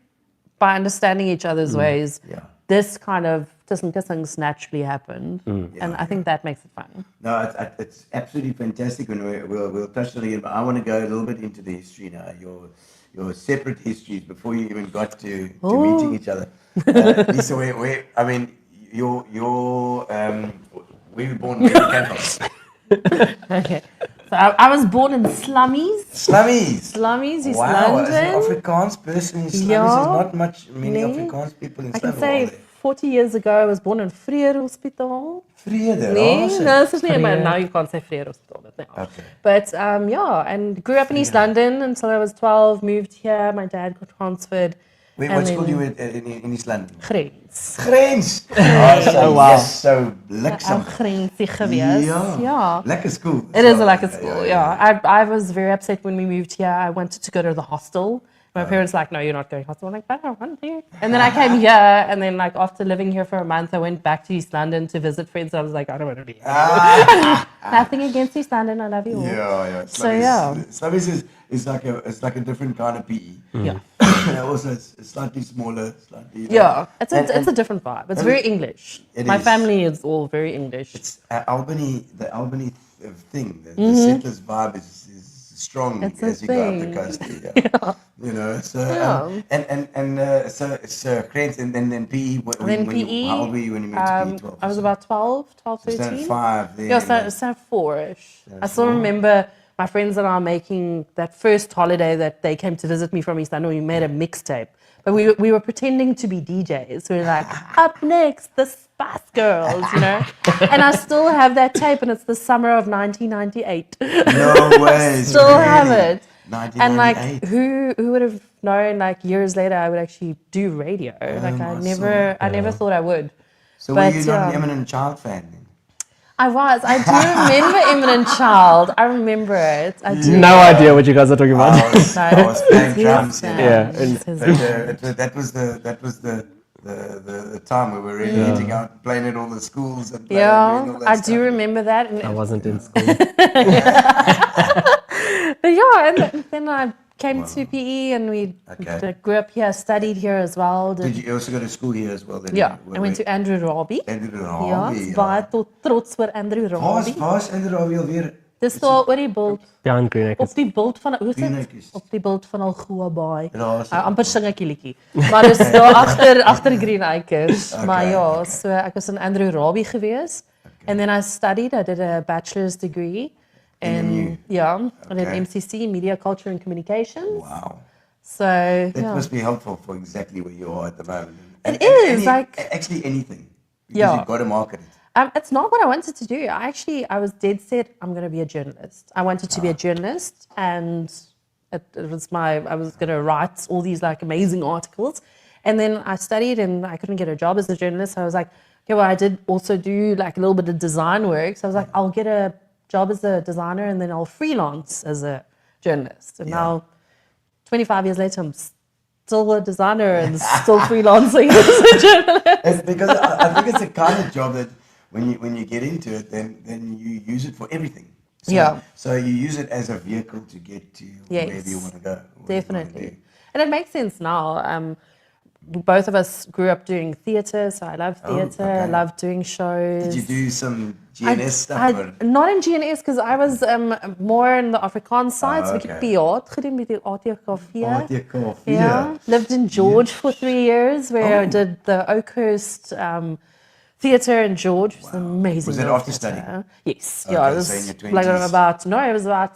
by understanding each other's ways, this kind of Tussen Kussings naturally happened, and I think that makes it fun. No, it's absolutely fantastic, and we'll touch on it again. But I want to go a little bit into the history now. Your separate histories before you even got to meeting each other. Lisa, where I mean, where were you born? Where you came from? Okay, so I was born in Slummies. Slummies. East Wow, as an London. Afrikaans person in Slummies, Ja. there's not many Nee. Afrikaans people in I can Slummies. say 40 years ago. I was born in Vrede Hospital. Vrede. Nee, awesome. no, this is not Vrede. now you can't say Vrede Hospital. But, no. Okay. But yeah, and grew up in East London until I was 12, moved here. My dad got transferred. Wait, and what school then you were in East London? Grens. Grens. Oh, wow. Yes, so bliksem. I'm Grensie geweest. Yeah. Lekker school. It is a like a school, yeah. I was very upset when we moved here. I wanted to go to the hostel. My parents were like, no, you're not going hostel. I'm like, but I want to. And then I came here, and then like after living here for a month, I went back to East London to visit friends. I was like, I don't want to be here. Nothing against East London. I love you all. Yeah. So, yeah. Slummies is like a different kind of PE. Yeah. Also, it's slightly smaller, slightly. Yeah. It's And a different vibe. It's very English. It My is. family is all very English. It's Albany, the Albany thing. The settlers vibe is strong It's a as you go up the thing. coast. Yeah. You know, so so Grens and then PE. Then PE, how old were you when you moved to PE? 12? I was about 12, So 13. 5 then. Yeah, so 4-ish. I still remember my friends and I making that first holiday that they came to visit me from East London. We made a mixtape. But we were pretending to be DJs. We were like, up next, the Spice Girls, you know? And I still have that tape, and it's the summer of 1998. No way. Still really? have it. 1998. And like, who would have known, like, years later, I would actually do radio? Like, I never thought I would. So but, were you not an Eminent Child fan then? I do remember Eminent Child. I remember it. I do. No idea what you guys are talking about. I was playing drums. Yeah. Yeah, But, that was the time where we were really hitting out, and playing at all the schools and playing, doing all that I stuff. do remember that. And I wasn't in school. But yeah, and then I came to PE, and we grew up here, studied here as well. Did you also go to school here as well? Then? Yeah, I went to Andrew Robbie. Andrew Ja, Robbie. baie trots oor Andrew Robbie. Waar is Andrew Robbie alweer? Dis daar oor die bult, Behind Green op die bult van hoe sê Greenacres. op die bult van Algoa Baai. Ja, is Amper sing ek die liedjie. Maar dis daar agter Green Acres. Maar ja, so ek was in Andrew Robbie gewees. And then I studied. I did a bachelor's degree in I did MCC, Media, Culture and Communications. Wow. So That must be helpful for exactly where you are at the moment. It is, like- actually anything. Because Yeah. you've got to market it. It's not what I wanted to do. I was dead set, I'm going to be a journalist. I wanted to be a journalist, and I was going to write all these like amazing articles. And then I studied, and I couldn't get a job as a journalist. So I was like, okay, well, I did also do like a little bit of design work. So I was like, I'll get a job as a designer, and then I'll freelance as a journalist. And now, 25 years later, I'm still a designer and still freelancing as a journalist. It's because I think it's the kind of job that when you get into it, then you use it for everything. So you use it as a vehicle to get to wherever you want to go. Definitely. And it makes sense now. Both of us grew up doing theatre, so I love theatre. I love doing shows. Did you do some GNS stuff? Or? Not in GNS, because I was more in the Afrikaans side. So ek het theater gedoen met die ATKV. ATKV. Yeah. Lived in George for 3 years, where I did the Oakhurst theatre in George. It was amazing. Was it little after theatre. studying? Yes. Okay, Yeah, it so in was your like 20s. it was about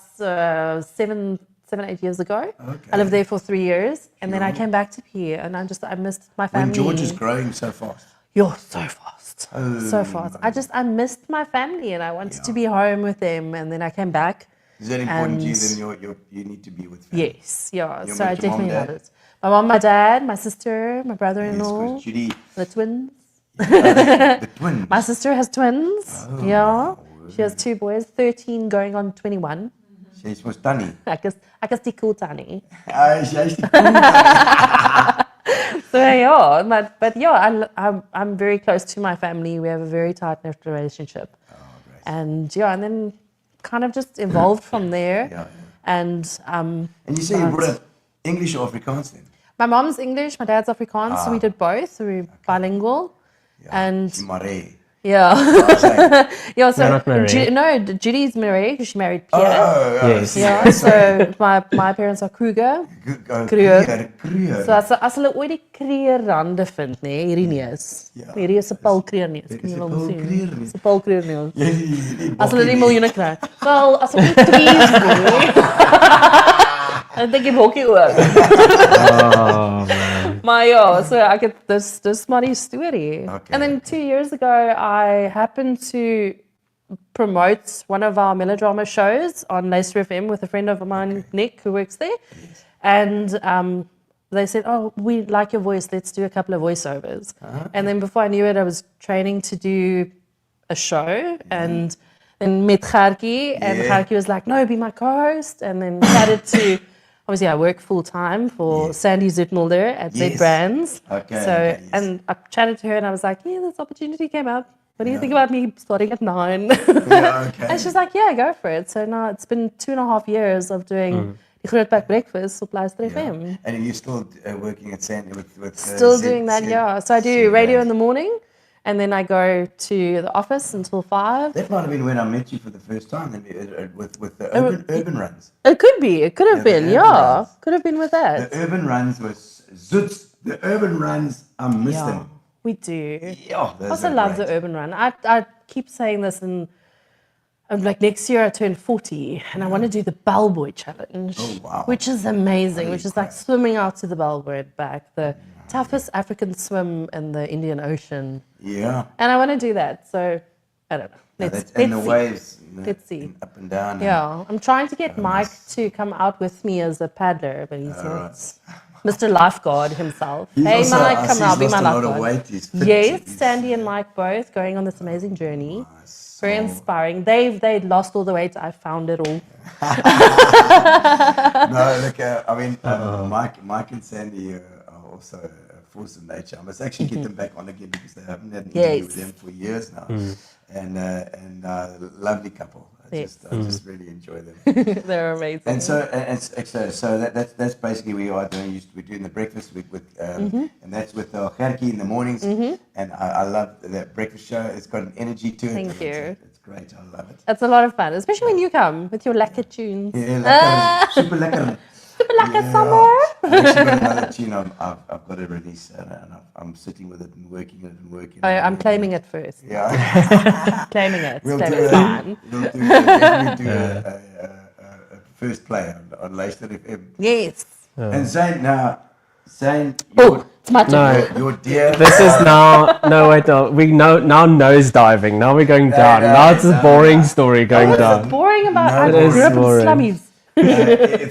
7-8 years ago. Okay. I lived there for 3 years, and then I came back to PE, and I missed my family. When George is growing so fast. You're so fast. So fast. I missed my family, and I wanted to be home with them, and then I came back. Is that important to you? Then you need to be with family. Yes, yeah. You're So I with your mom, definitely dad? loved it. My mom, my dad, my sister, my Yes, brother-in-law, 'cause Judy, the twins. the twins. My sister has twins. Yeah. She has 2 boys, 13 going on 21. Sy was tannie. Ek is die cool tannie. Sy's die cool. So yeah, but yeah, I'm very close to my family. We have a very tight-knit relationship. And then kind of just evolved from there. Yeah. And And you say you brought up English or Afrikaans then? my mom's English, my dad's Afrikaans, so we did both. So we're bilingual. And Sy Maree. yeah, yeah. So not Marais. Judy's Marais because she married Pierre. Yes. Yeah. So my parents are Kruger. Kruger. So as hulle ooit die kreerrande vind, nê, hierdie neus. Ja. Hierdie is 'n pulkreerneus. Dit is 'n pulkreerneus. Dis 'n pulkreerneus. Ja, As hulle die miljoene kry. Wel, as hulle die trees doen. Dan dink ek hokkie ook. Oh, man. So I get this money story. Okay, And then 2 years ago, I happened to promote one of our melodrama shows on Lesa FM with a friend of mine, Nick, who works there. And they said, "Oh, we like your voice. Let's do a couple of voiceovers." And then before I knew it, I was training to do a show, and then met Gertjie, and Gertjie was like, "No, be my co-host." And then chatted to, obviously, I work full time for Sandy Zoetmulder at Z Brands. Okay, And I chatted to her, and I was like, "Yeah, this opportunity came up. What do you think about me starting at 9?" And she's like, "Yeah, go for it." So now it's been 2.5 years of doing Die Grootbek Breakfast op Luister FM. And are you still working at Sandy with Still doing that, yeah. So I do radio in the morning, and then I go to the office until 5. That might have been when I met you for the first time with the urban runs. It could be. It could have been, the urban runs. Could have been with that. The urban runs was Zoots. The urban runs, I miss them. We do. Yeah, I also love the urban run. I keep saying this, and I'm like, next year I turn 40 and I want to do the Bellboy Challenge. Oh, wow. Which is amazing, which is like swimming out to the Bellboy and back, the toughest African swim in the Indian Ocean. Yeah. And I want to do that, so I don't know. Let's and the see. waves, Let's see. up and down. Yeah, I'm trying to get Mike to come out with me as a paddler, but he's not. Mr. Lifeguard himself. Hey, also, Mike, I come see out, be he's my lost a lot of lifeguard. weight. He's fit. Yes, He's- Sandy and Mike both going on this amazing journey. Very inspiring. They lost all the weight. I found it all. No, look, I mean, Mike and Sandy are also a force of nature. I must actually get them back on again because they haven't had an interview with them for years now. And lovely couple. I just really enjoy them. They're amazing. And so that's basically we are doing. We're doing the breakfast with and that's with Gertjie in the mornings. And I love that breakfast show. It's got an energy to it. Thank you. It's great. I love it. It's a lot of fun, especially when you come with your lekker tunes. Yeah, lekker, super lekker. Super lekker summer. I've actually got another tune I've got to release, and I'm sitting with it and working it and working it. I'm claiming it first. Yeah. Claiming it. We'll Claiming do it's fine. a first play on Lesa FM. Yes. And Zane, Oh, it's my turn. No, your dear. this is now. No, wait, no. We now nose diving. Now we're going down. Now it's a boring story going What's down. boring about No, I it grew is up in boring. slummies.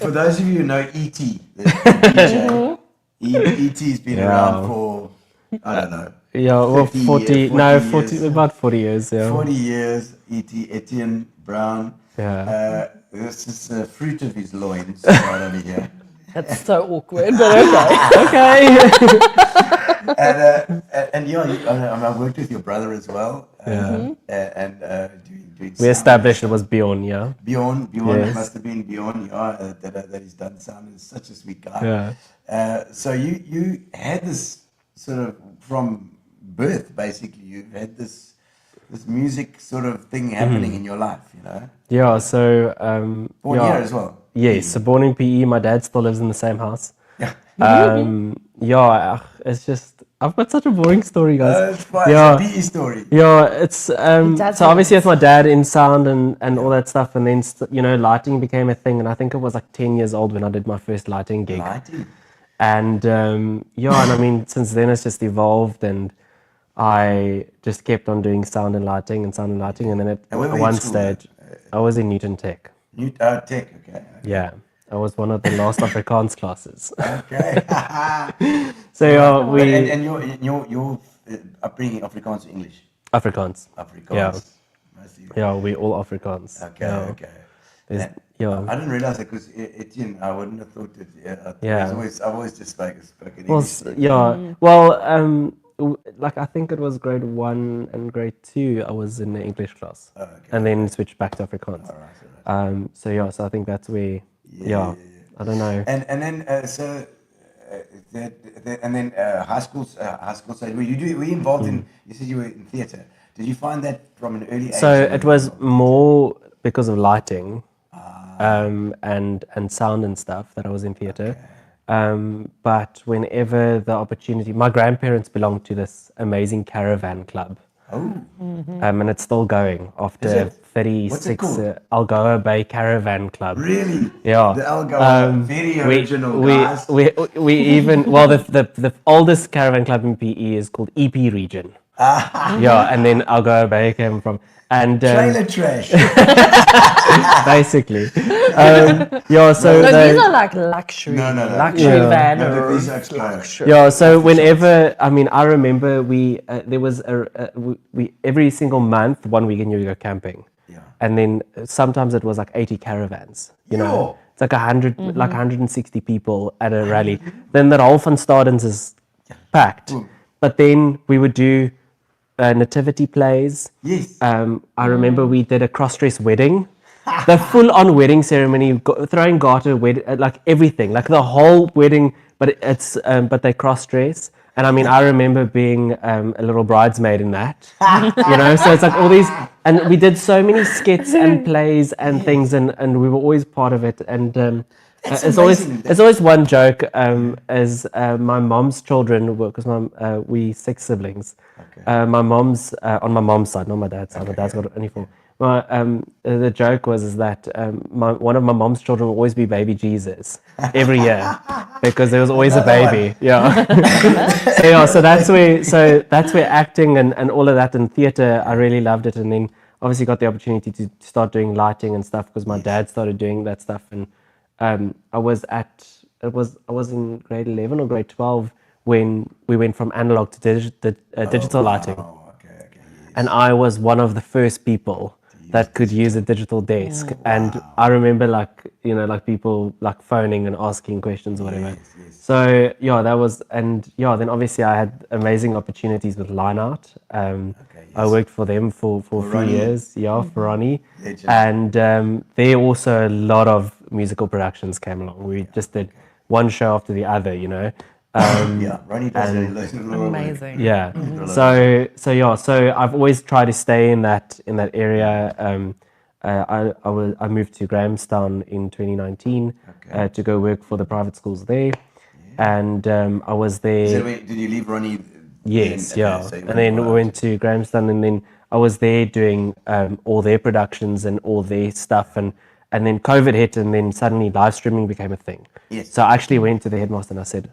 For those of you who know E.T., E.T.'s been around for, I don't know, Yeah, well, 40 years. about 40 years. Yeah. 40 years, E.T. Etienne Brown. Yeah. This is the fruit of his loins right over here. That's so awkward, but okay. Okay. And I worked with your brother as well. Doing We established it was Bjorn. Yeah. Bjorn, Yes. it must have been Bjorn, that he's done sound. He's such a sweet guy. Yeah. So you had this sort of from birth, basically. You had this music sort of thing happening in your life, you know. Yeah. So. Born yeah. here as well. Yes. So born in PE. My dad still lives in the same house. Yeah. Yeah. It's just. I've got such a boring story, guys. It's fine. Yeah. It's a PE story. Yeah, it's so obviously it's my dad in sound and all that stuff, and then lighting became a thing, and I think I was like 10 years old when I did my first lighting gig. Lighting. And and I mean since then it's just evolved, and I just kept on doing sound and lighting, and then at And where were you one in school stage I was in Newton Tech. Tech, okay. Yeah, I was one of the last Afrikaans classes. Okay. So yeah, and your upbringing, Afrikaans or English? Afrikaans. Afrikaans. Yeah. Mostly. Yeah, we all Afrikaans. Okay, Yeah. okay. There's- And yeah. I didn't realize it because Etienne, I wouldn't have thought that. Yeah. I've always just spoken Well, English. yeah. Well, like I think it was grade 1 and grade 2. I was in the English class, Oh, okay. and then switched back to Afrikaans. All right. So yeah, so I think that's where. Yeah. I don't know. And then high school. So were you involved in? You said you were in theatre. Did you find that from an early age? So it was more because of lighting, and sound and stuff that I was in theatre. But whenever the opportunity, my grandparents belonged to this amazing caravan club and it's still going after Is it? What's it 36 called? Algoa Bay Caravan Club. Really? Yeah. The Algoa, very original, guys. We even, well, the oldest caravan club in PE is called EP Region. Yeah, and then Algoa Bay came from. And Trailer trash. basically. Yeah, so No, the- these are like luxury. No. Luxury Yeah. van. No, or these are extra. Yeah, so whenever, I mean, I remember there was we every single month, 1 weekend you would go camping. Yeah. And then sometimes it was like 80 caravans, you know. Yo. It's like 100, like 160 people at a rally. Then the whole van Stadens is packed. But then we would do nativity plays. Yes. I remember we did a cross-dress wedding. The full-on wedding ceremony, throwing garter, like everything, like the whole wedding, but but they cross-dress. And I mean, I remember being a little bridesmaid in that, you know, so it's like all these, and we did so many skits and plays and things, and we were always part of it. And it's always one joke, as my mom's children, because we 6 siblings. Okay. My mom's, on my mom's side, not my dad's side, my dad's got only 4. The joke was that one of my mom's children will always be baby Jesus every year because there was always a baby. Yeah. so that's where acting and all of that and theatre, I really loved it. And then obviously got the opportunity to start doing lighting and stuff because my dad started doing that stuff. And I was in grade 11 or grade 12 when we went from analog to digital lighting. Okay. And I was one of the first people that could use a digital desk. And I remember like people like phoning and asking questions or whatever. Yes. So yeah, that was, and yeah, then obviously I had amazing opportunities with Line Art. I worked for them for a few Ronnie. years, for Ronnie. Legend. And there also a lot of musical productions came along. We just did one show after the other, you know. Yeah, Ronnie does a lot of work. Amazing. Yeah. So I've always tried to stay in that area. I moved to Grahamstown in 2019 to go work for the private schools there, and I was there. So wait, did you leave Ronnie? Yes, then? yeah. So you And then we out. went to Grahamstown, and then I was there doing all their productions and all their stuff, and then COVID hit, and then suddenly live streaming became a thing. Yes. So I actually went to the headmaster and I said,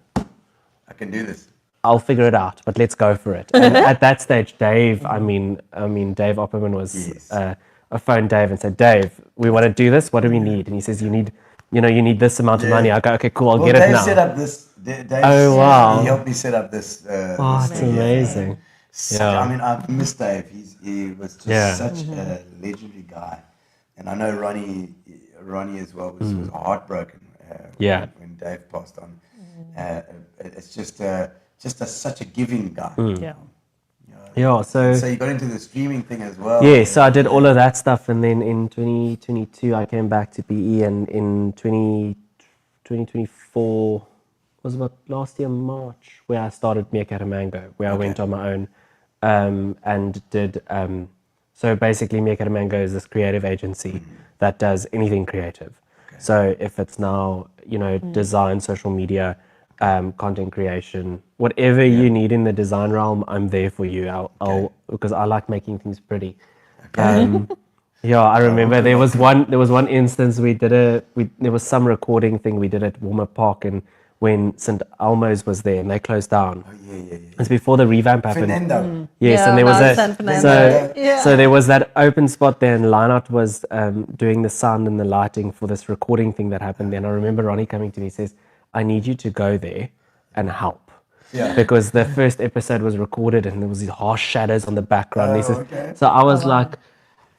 I can do this. I'll figure it out, but let's go for it. And at that stage, Dave, I mean, Dave Opperman was, Yes. I phoned Dave and said, Dave, we want to do this. What do we need? And he says, you need this amount of money. I go, okay, cool, I'll get Dave it now. set up this. Dave, Oh, wow. He helped me set up this. Oh, this it's thing, amazing. Yeah. I mean, I miss Dave. He was just such a legendary guy. And I know Ronnie as well was heartbroken when Dave passed on. It's just such a giving guy. Yeah. Yeah, so So you got into the streaming thing as well. yeah, so I did all of that stuff, and then in 2022 I came back to PE, and in 2024 was about last year March where I started Meerkat and Mango, where I went on my own and did. So basically, Meerkat and Mango is this creative agency that does anything creative. So if it's now design, social media, content creation, whatever you need in the design realm, I'm there for you. I'll because I like making things pretty. Yeah, I remember there was one instance there was some recording thing we did at Warmer Park, and when St. Elmo's was there and they closed down. Oh, yeah. It's before the revamp happened. Fernando. Yes, Yeah, and there was now it's San Fernando. so there was that open spot there, and Leinart was doing the sound and the lighting for this recording thing that happened there. And I remember Ronnie coming to me and says, I need you to go there and help. Yeah. Because the first episode was recorded and there was these harsh shadows on the background. He says, okay. so I was like,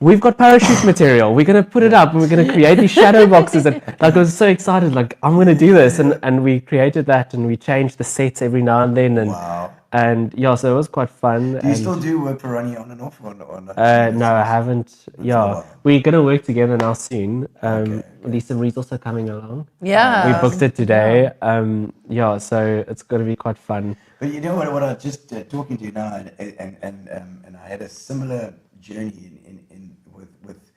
we've got parachute material. We're going to put it up and we're going to create these shadow boxes. And like, I was so excited, like, I'm going to do this. And we created that, and we changed the sets every now and then. And, Wow. and yeah, so it was quite fun. Do you still do work for Ronnie on and off? Or not? No, I haven't. Yeah, we're going to work together now soon. Lisa Marie's also coming along. Yeah. We booked it today. Yeah, so it's going to be quite fun. But you know what I was just talking to you now, and I had a similar journey with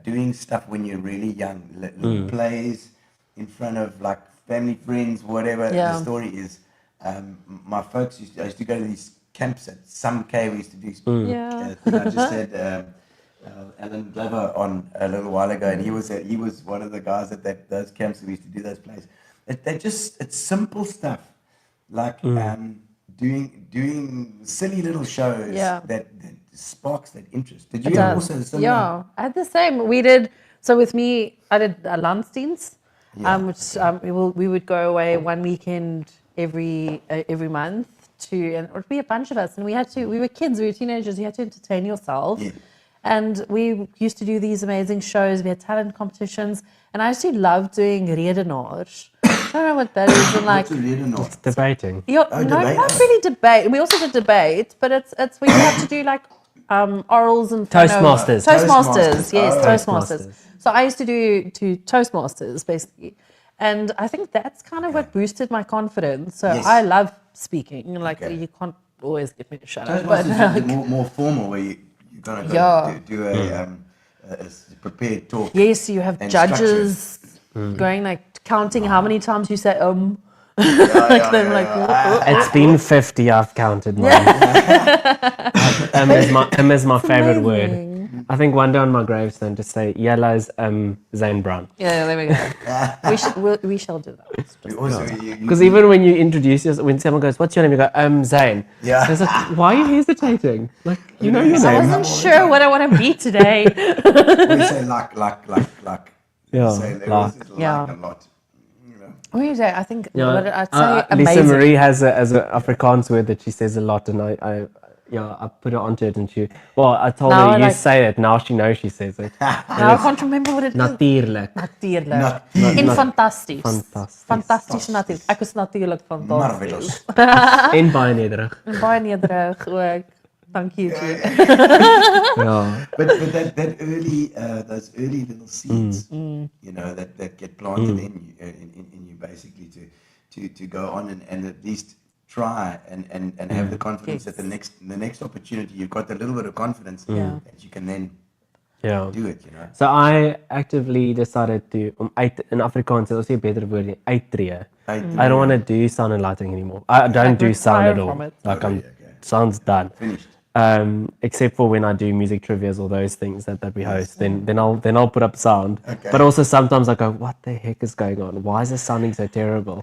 doing stuff when you're really young, little plays in front of like family, friends, whatever Yeah. the story is. My folks I used to go to these camps at some K we used to do. Yeah. I just had Alan Glover on a little while ago, and he was one of the guys at those camps that we used to do those plays. It's simple stuff like doing silly little shows that sparks that interest. Did you have also the similar? Yeah, I had the same. We did. So with me, I did Landsteins, which we would go away one weekend every month and it would be a bunch of us, and we were kids, we were teenagers, you had to entertain yourself. Yeah. And we used to do these amazing shows. We had talent competitions, and I actually loved doing redenaars. I don't know what that is. And like, what's a redenaar? It's debating. No, debate. not really debate. We also did debate, but it's where you have to do like orals and Toastmasters. Toastmasters, yes, Oh, Toastmasters. So I used to do Toastmasters basically, and I think that's kind of what boosted my confidence. So Yes. I love speaking. Like you can't always get me to shut up, but Toastmasters is more formal, where you're gonna go do a prepared talk. yes, you have and judges going like counting how many times you say It's been 50, I've counted mine. Is my favorite word. I think one day on my gravestone to say yellow's Zane Brown. Yeah, there we go. we shall do that. Because even when you introduce yourself, when someone goes, "What's your name?" you go, Zane. Yeah. It's like, why are you hesitating? Like, you know your I name. wasn't sure what I want to be today. We say like. Yeah, Say like. Yeah. a lot. You know. What do you say? I think Yeah, what I'd say Lisa amazing. Marie has an Afrikaans word that she says a lot, and I put her onto it, and I told Now her I you like- say it. Now she knows she says it. Now I can't remember what it is. Natuurlijk. Natuurlijk. En fantastisch. Fantastisch. Fantastisch natuurlijk. Ek is natuurlijk fantastisch. Marvelous. En baie nederig. En baie nederig ook. Thank you, too. Ja. But that early those early little seeds, you know, that get planted in you basically to go on and at least try and have the confidence that the next opportunity you've got a little bit of confidence that you can then do it, you know. So I actively decided to in Afrikaans it's also a better word, uittreë. I don't want to do sound and lighting anymore. I don't do sound at retire all. from it. Like sound's done. Finished. Except for when I do music trivias or those things that we host, then I'll put up sound. Okay. But also sometimes I go, what the heck is going on? Why is this sounding so terrible?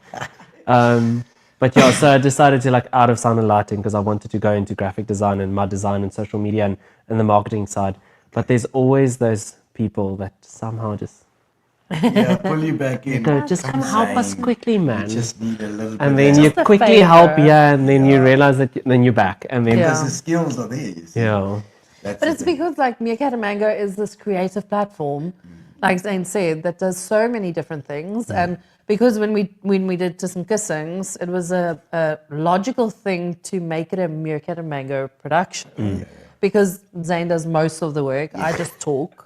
But yeah, so I decided to out of sound and lighting because I wanted to go into graphic design and my design and social media and the marketing side. But there's always those people that somehow just Pull you back in. go, just come help us quickly, man. You just need a little bit. And then of you Just a quickly help, favor. and then you realize that then you're back, and then because the skills are there. You see. yeah. That's But the it's thing. because like Meerkat and Mango is this creative platform, like Zane said, that does so many different things. And because when we did Tussen Kussings, it was a logical thing to make it a Meerkat and Mango production. Because Zane does most of the work, I just talk.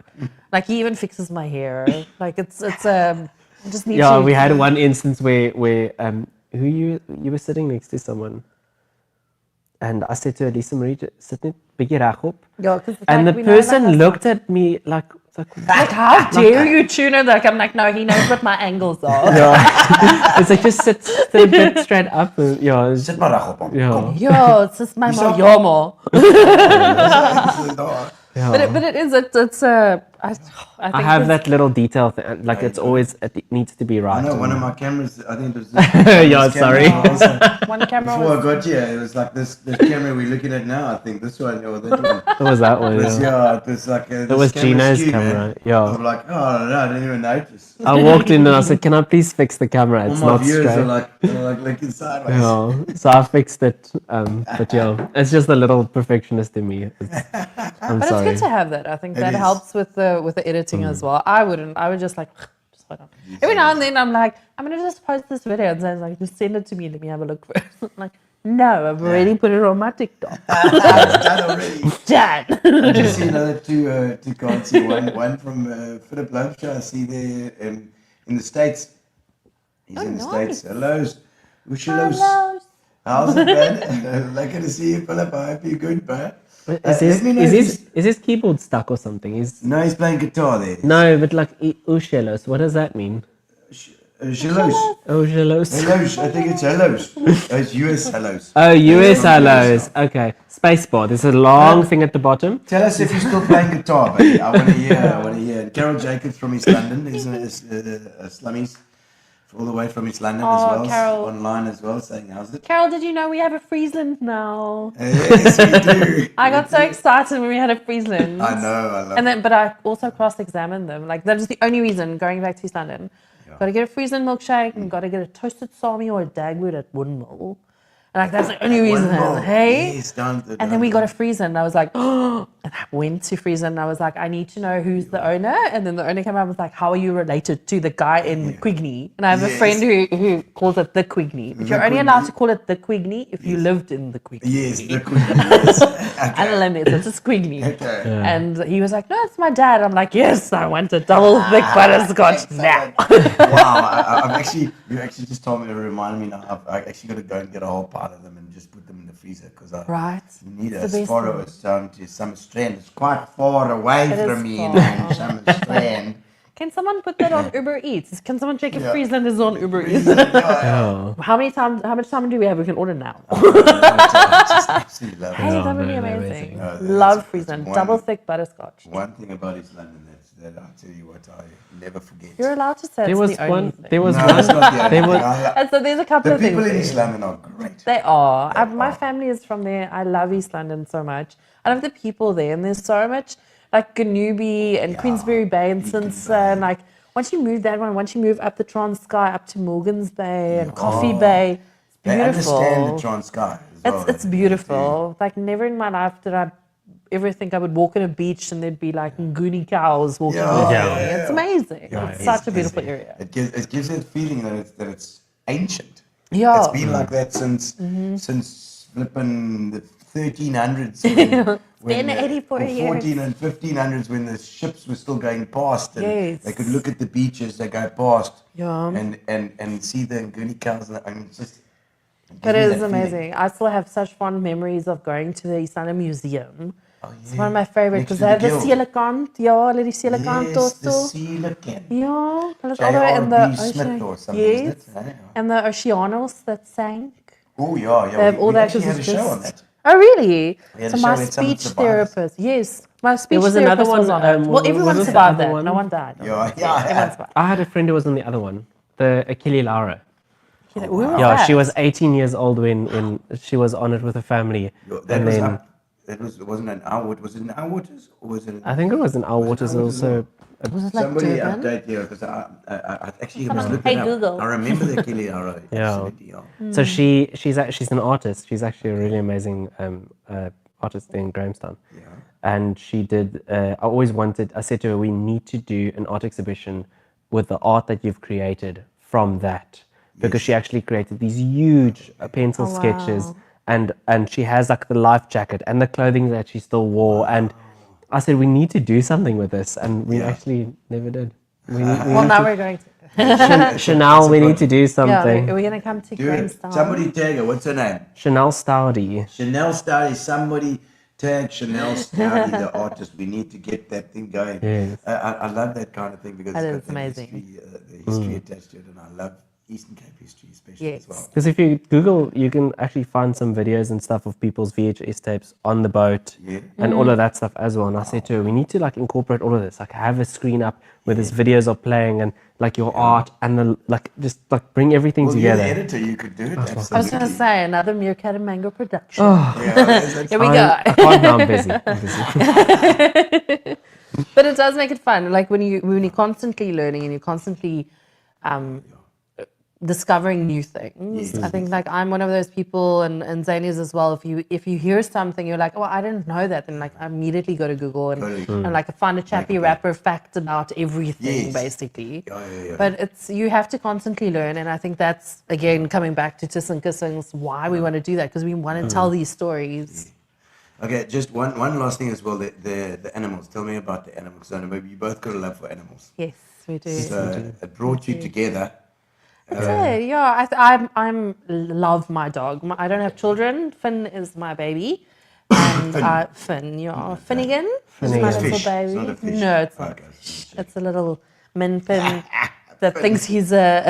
Like he even fixes my hair. Like it's just need Yeah, to. we had one instance where who you were sitting next to someone, and I said to her, Lisa Marie, sit net bietjie regop. Yeah, 'cause it's And like the we know person that looked at me like how dare you tune in? Like I'm like, no, he knows what my angles are. yeah. It's like just sit a bit straight up. And, yeah, it's, Sit maar reg op hom. yeah, Yo, it's just my Yourself. Yomo. Daar. yeah. But it is it's I think I have it's- that little detail thing. Like it's always it needs to be I right. know one of my cameras. I think it was. Yeah, this sorry. camera also. one camera Before I was, got here, it was like this camera we're looking at now. I think this one or that one. What was that one? But Yeah. yeah, it was like It was Gino's skewed, man. camera. Yeah. I'm like, oh no, I didn't even notice. I walked in and I said, "Can I please fix the camera? All It's my not viewers straight." are like looking sideways. Yeah, so I fixed it. But yeah, it's just a little perfectionist in me. I'm but sorry. it's good to have that. I think It that is. helps with the editing as well. I would just like just hold on. Every now and then I'm like, I'm gonna just post this video and Zane's like, just send it to me, let me have a look first. I'm like, no, I've already put it on my TikTok. It's done already. Done. I just see another two cards here. One from Philip Loebshaw. I see there in the States. He's in the nice. States. Hello. Ushalos. How's it, man? Lucky to see you, Philip. I hope you're good, man. Is let me know if is his keyboard stuck or something? No, he's playing guitar there. No, but like Ushelos, what does that mean? Hellos. Oh, hellos. Hellos. I think it's hellos. It's US hellos. Oh, US From hellos. Okay. Spacebar. There's a long thing at the bottom. Tell us if you're still playing guitar, buddy. I want to hear. And Carol Jacobs from East London. He's Slummies. All the way from East London as well. Carol. Online as well, saying how's it? Carol, did you know we have a Friesland now? Yes, we do. I got so excited when we had a Friesland. I know, I love And then, but I also cross-examined them. Like, that was the only reason, going back to East London. Got to get a Friesland milkshake and got to get a toasted salmi or a dagwood at Woodenmill. And like, that's the only reason. Hey? Yes, And then we got a Friesland. I was like, oh, and I went to Friesland and I was like, I need to know who's the owner. And then the owner came out and was like, how are you related to the guy in Quigney? And I have a friend who calls it the Quigney. But you're only allowed to call it the Quigney if you lived in the Quigney. Yes, the Queen. Yes. I don't know, it's just Quigney. Okay. And he was like, no, it's my dad. I'm like, yes, I want a double thick butterscotch now. Wow, you actually just told me to remind me now. I actually got to go and get a whole pile of them and just put them in the freezer because I need It's a the best far thing. down to Summer Strand. It's quite far away It from is me far. now, Summer Strand. Can someone put that on Uber Eats? Can someone check if Friesland is on Uber Eats? Oh. How much time do we have? We can order now. I just absolutely love Hey, it. that would be no, amazing. No, Love that's Friesland. one- Double thick butterscotch. One thing about East London that I'll tell you what I never forget. You're allowed to say There it's was the only one. thing. There was No, one. it's not the only there thing. was- And so there's a couple The of things. people in there. East London are great. They are. My are. family is from there. I love East London so much. I love the people there, and there's so much like Ganubi and Queensbury Bay and Simpson. Like once you move that one, once you move up the Transkei up to Morgan's Bay and Coffee Bay, it's They beautiful. understand the Transkei as well. It's beautiful. Like never in my life did I ever think I would walk on a beach and there'd be like Nguni cows walking with me. It's amazing. It's such a beautiful area. It gives it a feeling that it's ancient. Yeah. It's been like that since flipping the 1300s. been 84 or years. 14 and 1500s when the ships were still going past and Yes. they could look at the beaches they go past Yeah. and see the Nguni cows. I mean, it's just. But it is amazing. I still have such fond memories of going to the East London Museum. It's one of my favorites Next because to they have the the guild. Seelekant. Ja, hulle die Seelekant Yes, the also. Seelekant. Ja, hulle is all the way in the J.R.B. Smith ocean. or something, isn't Yes. it? Yeah. And the Oceanos that sank. Oh, yeah. They have all we that actually had a because show it's on that. just. Oh, really? We had So a my show with some of the speech survivors. therapist, yes, my speech was another therapist was one, on it. Well, what everyone was the survived other that. one? No one died. Yeah. Everyone survived. I had a friend who was on the other one, the Achille Laura. Who was Yeah, that? she was 18 years old when she was on it with her family. That and was then up. It wasn't an hour. Was it an hour waters or was it? I think it was in our waters also. Was it like Somebody Durban? update here because I actually Someone- was looking Hey, up. Google. I remember the Kiliara. Yeah. Absolutely, yeah. So she's an artist. She's actually a really amazing artist in Grahamstown. Yeah. And she did. I always wanted. I said to her, we need to do an art exhibition with the art that you've created from that, because she actually created these huge pencil Oh, wow. sketches, and she has like the life jacket and the clothing that she still wore. And I said, we need to do something with this, and we actually never did. Well, now we're going to. Chanel, we need to do Yeah, something. we're going to come to Do it. Grahamstown. Somebody tag her. What's her name? Chanel Stoudy. Chanel Stoudy. Somebody tag Chanel Stoudy, the artist. We need to get that thing going. Yes. I love that kind of thing because That it's is got the amazing. history, the history attached to it, and I love Eastern Cape history especially Yes. as well. Because if you Google, you can actually find some videos and stuff of people's VHS tapes on the boat Yeah. and all of that stuff as well. And I said to her, we need to like incorporate all of this, like have a screen up where these videos are playing and like your art and the like, just like bring everything Well, you're together. the editor. You could do it. I was Absolutely. going to say another Meerkat and Mango production. Yeah, that's- Here we go. I can't now. I'm busy. I'm busy. But it does make it fun. Like when you're constantly learning and you're constantly discovering new things. I think like I'm one of those people, and Zane is as well. If you hear something, you're like, oh, I didn't know that, and like I immediately go to Google and like find a chappy rapper fact about everything, Yes. basically. Yeah. But you have to constantly learn, and I think that's again coming back to Tussen Kussings, why we want to do that, because we want to tell these stories. Okay, just one last thing as well. The animals. Tell me about the animals. I know maybe you both got a love for animals. Yes, we do. So it brought you together. That's it. Yeah, I'm love my dog. I don't have children. Finn is my baby, and Finn, yeah, Finnegan is my It's a little fish. baby. It's not a fish. No, it's not. Okay. It's a little min pin that thinks he's a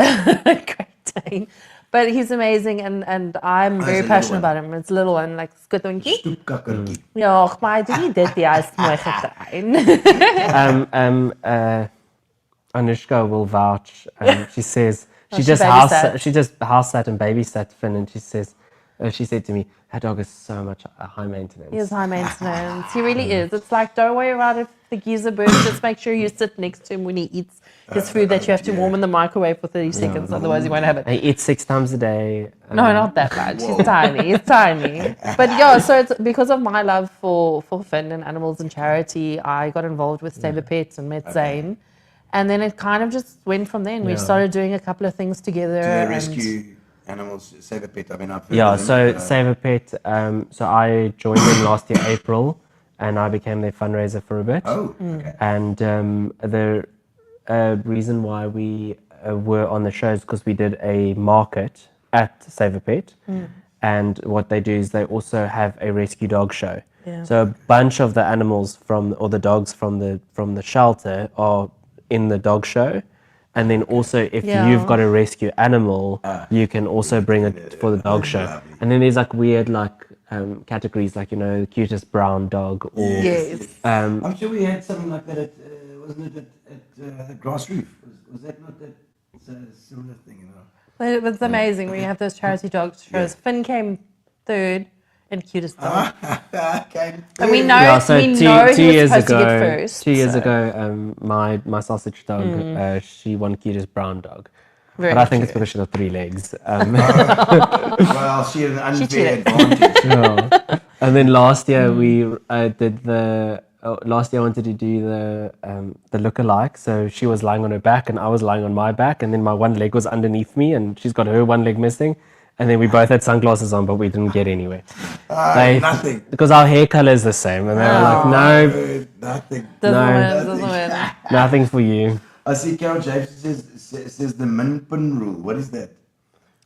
Great Dane. But he's amazing, and I'm he's very a little passionate one. about him. It's a little one, like skuttontjie. Stoepkakkertjie. Ja, maar doe nie dit nie, hy is mooi getrein. Anushka will vouch. She says she babysat. she just house sat and babysat Finn, and she says she said to me, "That dog is so much high maintenance." He is high maintenance. He really is. It's like, don't worry about if the geezer burns. Just make sure you sit next to him when he eats his food that you have to warm in the microwave for 30 seconds. Otherwise, you won't have it. He eats 6 times a day. No, not that much. He's tiny. He's tiny. But yeah, so it's because of my love for Finn and animals and charity, I got involved with Save a Pet and met Zane. And then it kind of just went from there. And we started doing a couple of things together. Do they and rescue animals, Save a Pet? I mean, I've heard Yeah, of so them. Save a Pet. So I joined them last year, April, and I became their fundraiser for a bit. Oh, okay. And the reason why we were on the show is because we did a market at Save a Pet. And what they do is they also have a rescue dog show. Yeah. So a bunch of the animals the dogs from the shelter are in the dog show. And then also if you've got a rescue animal, you can also bring it for the dog show. Lovely. And then there's like weird categories like, the cutest brown dog or Yes. I'm sure we had something like that at, wasn't it at Grass Roof? Was that not that similar thing? But it was amazing when you have those charity dog shows. Finn came third in cutest dog. Okay. And we know, Yeah, so we two know he was years supposed ago, to get first. 2 years so ago, my sausage dog, she won cutest brown dog. very But I think it's because she got 3 legs. Well, she had an unfair cheated. advantage. Yeah. And then last year we did last year I wanted to do the look-alike. So she was lying on her back and I was lying on my back, and then my one leg was underneath me and she's got her one leg missing. And then we both had sunglasses on, but we didn't get anywhere. Nothing. Because our hair color is the same. And they were like, no, Nothing. doesn't win. nothing for you. I see Carol James says the minpin rule. What is that?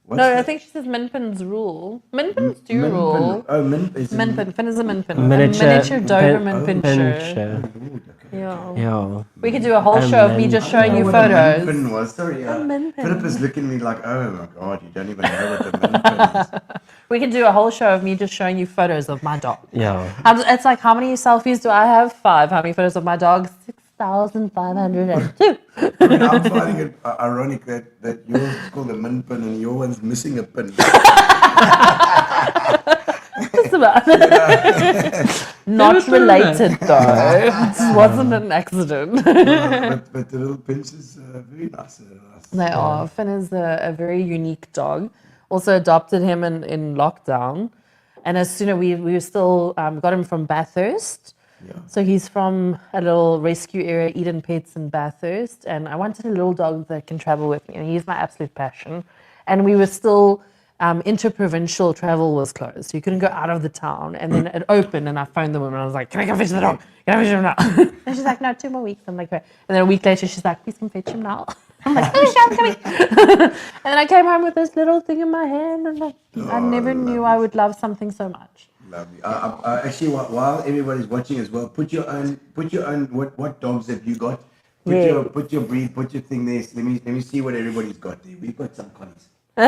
What's No, that? I think she says minpins rule. Minpins do Minpin. rule. Oh, is it Minpin. Finn is a minpin. Miniature- a miniature Doberman pin- pinscher. Good, okay. Yeah. Yeah. We could do a whole show of me just showing I you know what a photos. minpin was. Sorry, minpin. Philip is looking at me like, oh my God, you don't even know what a minpin is. We could do a whole show of me just showing you photos of my dog. Yeah. It's like, how many selfies do I have? 5. How many photos of my dog? 6,502. I mean, I'm finding it ironic that yours is called a minpin and your one's missing a pin. Just about. Not related though. It wasn't an accident. but the little pinch is very nice. They are. Finn is a very unique dog. Also adopted him in lockdown. And as soon as we still got him from Bathurst. Yeah. So he's from a little rescue area, Eden Pets in Bathurst. And I wanted a little dog that can travel with me. And he's my absolute passion. And we were still, interprovincial travel was closed. So you couldn't go out of the town. And then it opened and I phoned the woman. I was like, can I come fetch the dog? Can I fetch him now? And she's like, no, 2 more weeks. I'm like, "Okay." And then a week later, she's like, please come fetch him now. I'm like, oh, sure, I'm coming. And then I came home with this little thing in my hand. And I never knew I would love something so much. Lovely. Actually, while everybody's watching as well, put your own. What dogs have you got? Put your breed. Put your thing there. Let me see what everybody's got there. We've got some collies. I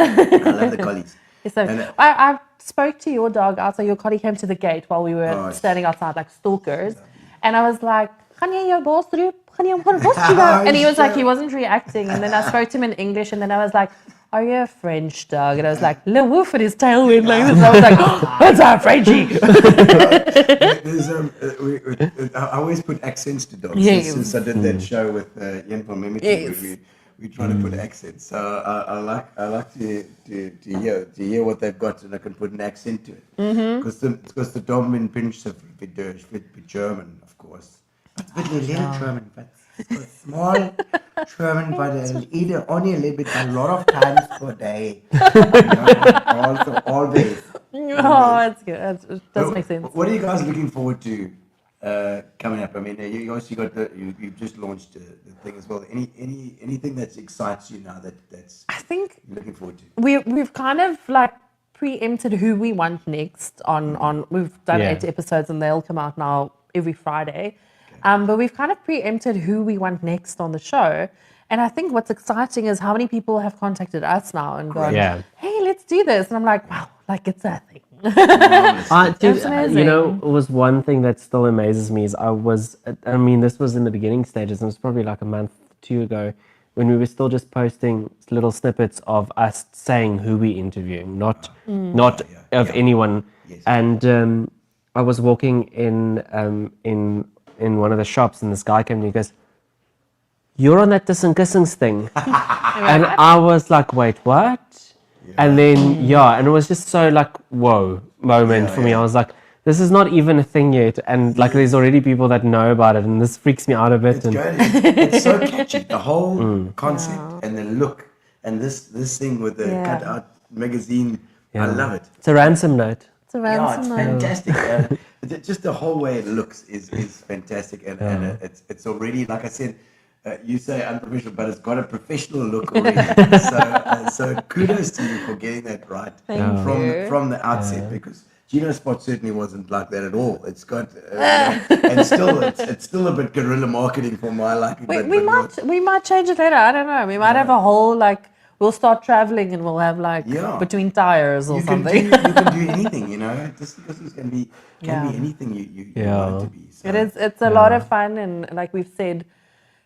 love the collies. So And, I spoke to your dog outside. Your collie came to the gate while we were Oh, standing outside like stalkers. And I was like, "Gaan jy jou bos roep? Gaan jy hom gaan bos roep?" And he was like, he wasn't reacting. And then I spoke to him in English. And then I was like, "Are you a French dog?" And I was like, "Le woof," and his tail went like this. And I was like, "Oh, that's our Frenchie." I always put accents to dogs. Yes. Since I did that show with Ian from Mimicry, Yes. we try to put accents. So I like to hear what they've got, and I can put an accent to it. Because the Doberman Pinscher with German, of course. It's a little German, but it's small German, but eat only a little bit, a lot of times per day. Also always. Oh, that's good. It does make sense. What are you guys looking forward to coming up? I mean, you obviously got you've just launched the thing as well. Anything that excites you now that's I think you're looking forward to? we've kind of like preempted who we want next on we've done 8 episodes and they'll come out now every Friday. But we've kind of preempted who we want next on the show. And I think what's exciting is how many people have contacted us now and gone, Yeah. hey, let's do this. And I'm like, wow, like it's a thing. Dude, amazing. you know, it was one thing that still amazes me is I mean, this was in the beginning stages, and it was probably like a month, 2 ago, when we were still just posting little snippets of us saying who we interviewing, not of anyone. Yes. And I was walking in one of the shops, and this guy came to me and goes, "You're on that Tussen Kussings thing," and I was like, "Wait, what?" And then, and it was just so like, whoa moment for me. I was like, this is not even a thing yet. And like, there's already people that know about it. And this freaks me out a bit. It's good. It's so catchy. The whole concept and the look and this thing with the cut out magazine. I love it. It's a ransom note. It's a Yeah, ransom it's note. fantastic. Just the whole way it looks is fantastic. And it's already, like I said, you say unprofessional, but it's got a professional look already. So kudos to you for getting that right from the outset, because Gino's spot certainly wasn't like that at all. It's got and still it's still a bit guerrilla marketing for my liking. We might change it later. I don't know. We might have a whole like we'll start traveling and we'll have like between tires or something. You can do anything, you know. Just because it's can be anything you want it to be. So. It's a lot of fun, and like we've said,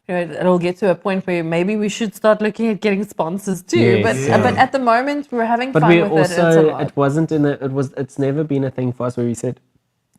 you know, it'll get to a point where maybe we should start looking at getting sponsors too. But at the moment we're having fun with it. It's a lot. It's never been a thing for us where we said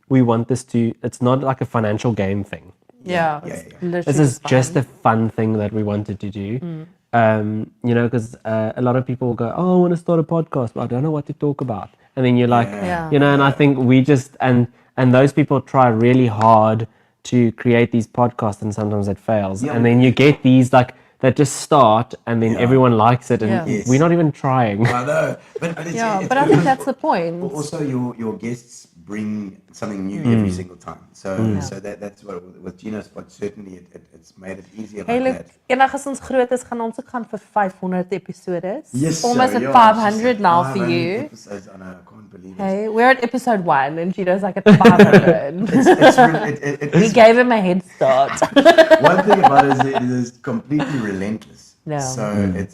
we want this to. It's not like a financial game thing. This is just a fun thing that we wanted to do. You know, because a lot of people will go, "Oh, I want to start a podcast, but I don't know what to talk about." And then you're like, you know, and I think we just and those people try really hard to create these podcasts, and sometimes it fails. And then you get these like that just start, and then everyone likes it, and we're not even trying. I know, but but I think that's the point. Also, your guests bring something new every single time. So that's what with Gino's spot certainly it's made it easier. Hey, like look, that. eendag as ons groot is, gaan ons ook gaan vir 500 episodes. Yes, almost so, at yeah, 500 now for 500 you. Episodes, I know, I can't believe it. Hey, we're at episode 1 and Gino's like at 500. It We is, gave him a head start. one thing about it is completely relentless. Yeah. So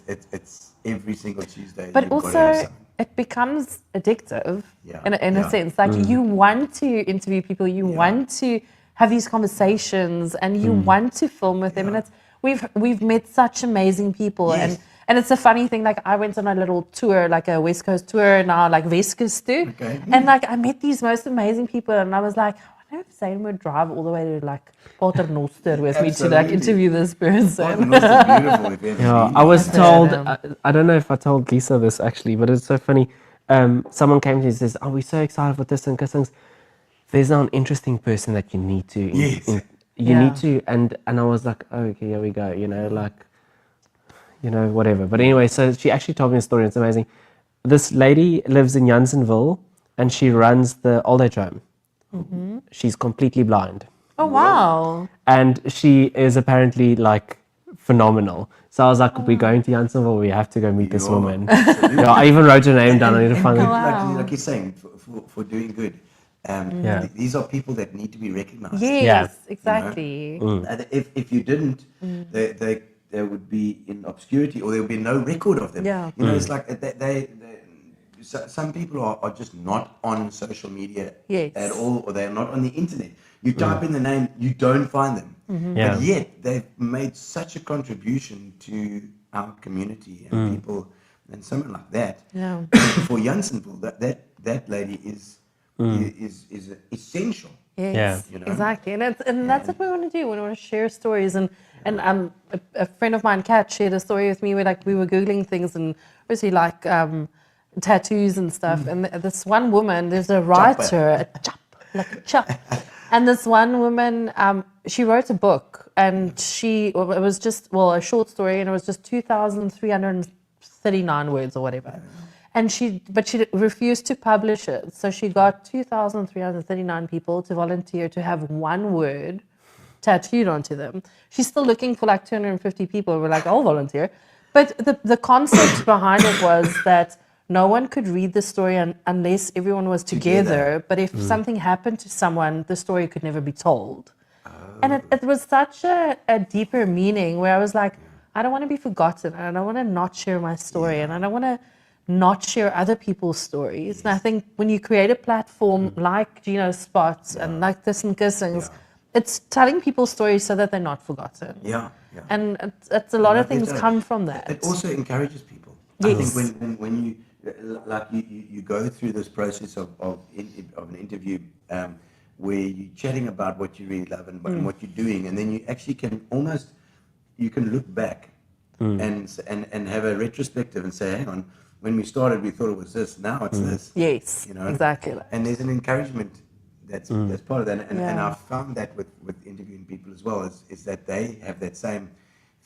it's every single Tuesday. But you've got to have also, something. it becomes addictive in Yeah. a sense. Like you want to interview people, you want to have these conversations, and you want to film with them. And we've met such amazing people, Yes. and it's a funny thing. Like I went on a little tour, like a West Coast tour now, like Weskus too. Okay. And like I met these most amazing people, and I was like, I wonder if Zane would drive all the way to like Paternoster with me to like Absolutely. interview this person. Paternoster is beautiful if you ever Yeah, been. I was told, Yeah. I don't know if I told Lisa this actually, but it's so funny. Someone came to me and says, "Oh, we're so excited for Tussen Kussings. There's now an interesting person that you need to, Yes. you need to," and I was like, oh, okay, here we go, you know, like, you know, whatever. But anyway, so she actually told me a story. It's amazing. This lady lives in Janssenville, and she runs the old age home. She's completely blind. Oh wow! And she is apparently like phenomenal. So I was like, we're going to Janssenville, we have to go meet this woman. Yeah, I even wrote her name down. I need to find her. Like you're saying, for doing good. These are people that need to be recognized. Yes, exactly. And if you didn't, they would be in obscurity, or there would be no record of them. Yeah. You know, it's like some people are just not on social media at all, or they're not on the internet. You type in the name, you don't find them. But yet they've made such a contribution to our community and people and someone like that. Yeah. For Janssenville, that lady is essential. Yes, Yeah. You know? exactly, and that's what we want to do. We want to share stories, and a friend of mine, Kat, shared a story with me where like we were googling things, and obviously like tattoos and stuff. And this one woman, there's a writer, a chap, and this one woman, she wrote a book, and it was just a short story, and it was just 2,339 words or whatever. And she refused to publish it. So she got 2,339 people to volunteer to have one word tattooed onto them. She's still looking for like 250 people. We're like, I'll volunteer. But the concept behind it was that no one could read the story unless everyone was together. But if something happened to someone, the story could never be told. And it was such a deeper meaning where I was like, I I don't want to be forgotten, and I don't want to not share my story, and I don't want to not share other people's stories. And I think when you create a platform like Gino Spots and like Tussen Kussings, it's telling people's stories so that they're not forgotten. Yeah. And it's a lot of I think things come from that. It also encourages people. Yes. I think when you like you go through this process of an interview where you're chatting about what you really love and what you're doing, and then you actually can look back and have a retrospective and say, hang on, when we started we thought it was this, now it's this. Yes, exactly. And there's an encouragement that's part of that, and I've found that with interviewing people as well is that they have that same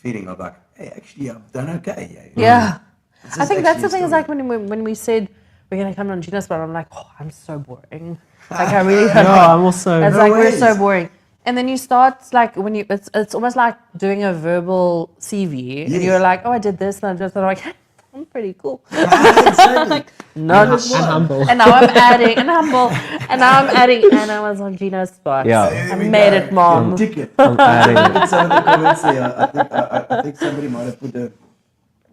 feeling of like, hey, actually I've done okay. Yeah. This I is think that's the actually thing, a is like story. when we said we're going to come on Gino Spot, I'm like, oh, I'm so boring. Like I really No, I'm also. it's No like we're so ways. boring. And then you start like when you it's almost like doing a verbal CV, and Yes. you're like, oh, I did this, and I'm just like, I'm pretty cool. Exactly. Not And humble. And now I'm adding and humble, and now I'm adding, and I was on Gino Spot. Yeah. I made it, mom. Ticket. I'm adding it. In some of the comments there, I think somebody might have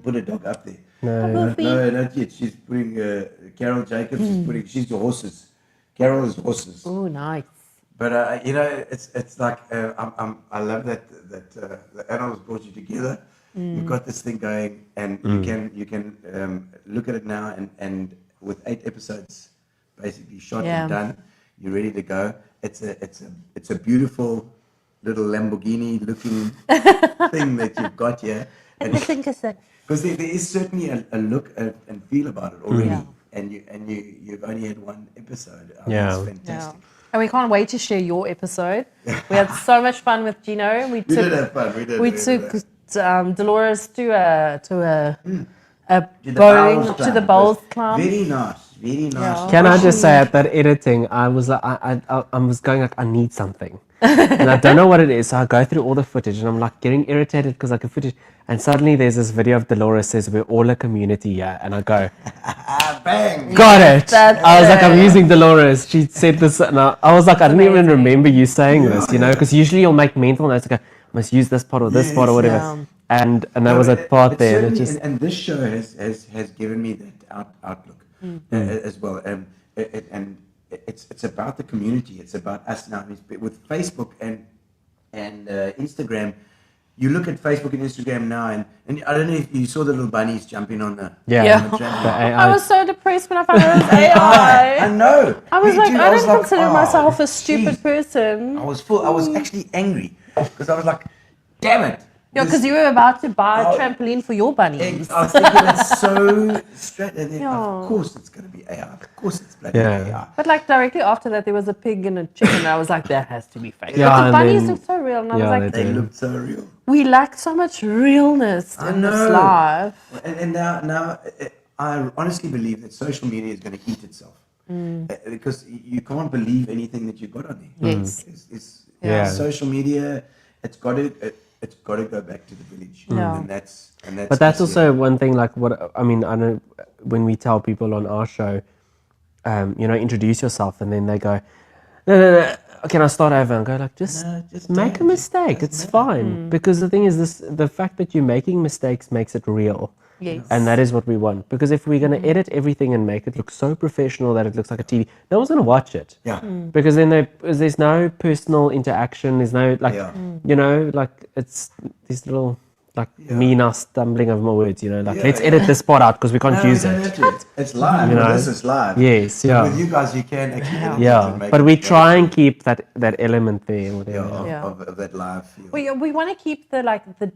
put a dog up there. No. No, not yet. She's putting Carol Jacobs is putting. She's the horses. Carol is horses. Oh, nice. But it's like I love that the animals brought you together. You've got this thing going, and you can look at it now, and with 8 episodes basically shot Yeah. and done, you're ready to go. It's a beautiful little Lamborghini looking thing that you've got here, And I think it's that. because there is certainly a look and feel about it already, Yeah. and you've only had 1 episode. Yeah. It's fantastic. And we can't wait to share your episode. We had so much fun with Gino. We did have fun. We did. We did took that. Dolores to a To the bowling bowls to the club. bowls It was club. Very nice. Very nice. Yeah. Can I just say at that editing, I was like, I was going like, I need something, and I don't know what it is. So I go through all the footage, and I'm like getting irritated because I can footage, and suddenly there's this video of Dolores says we're all a community here, and I go, Bang. got it. That's I was like, I'm it. using Dolores. She said this, and I was like, I didn't even remember you saying this, because usually you'll make mental notes, like, I must use this part or this part or whatever, Yeah. and that was a part there, and it certainly- just and this show has given me that outlook as well. It's about the community. It's about us now. With Facebook and Instagram, you look at Facebook and Instagram now, and I don't know if you saw the little bunnies jumping on the yeah. on the The trampoline. AI. I was so depressed when I found out it was I AI. know. I was Me like, too. I don't like, consider oh, myself a stupid jeez. person. I was full. I was actually angry because I was like, damn it. Yeah, This- because you were about to buy a Oh. trampoline for your bunnies. I was thinking it's so straight. And then, Yeah. of course, it's going to be AI. Of course, it's bloody Yeah. AI. But like directly after that, there was a pig and a chicken. And I was like, that has to be fake. Yeah, but the and bunnies then- look so real. And I yeah, was like, they They do. looked so real. we lack so much realness I in this know. life. And now I honestly believe that social media is going to eat itself. Because you can't believe anything that you've got on there. Yes. It's Yeah. social media. It's got to go back to the village. Yeah. And that's But that's also one thing, like what I mean, I know when we tell people on our show, introduce yourself, and then they go, no, can I start over? And go like, just make a don't. mistake. It's fine. Because the thing is, the fact that you're making mistakes makes it real. Yes. And that is what we want. Because if we're going to edit everything and make it look so professional that it looks like a TV, no one's going to watch it. Yeah. Because then there's no personal interaction. There's no, like, Yeah. like it's these little, like, me now stumbling over my words, like, Yeah, let's yeah. edit this part out because we can't No, use you it. don't have to. It's live. You know? This is live. Yes, yeah. With you guys, you can actually edit it Yeah, and make but it we very try and keep that element there. Whatever. of, Yeah. of that live feel. We want to keep the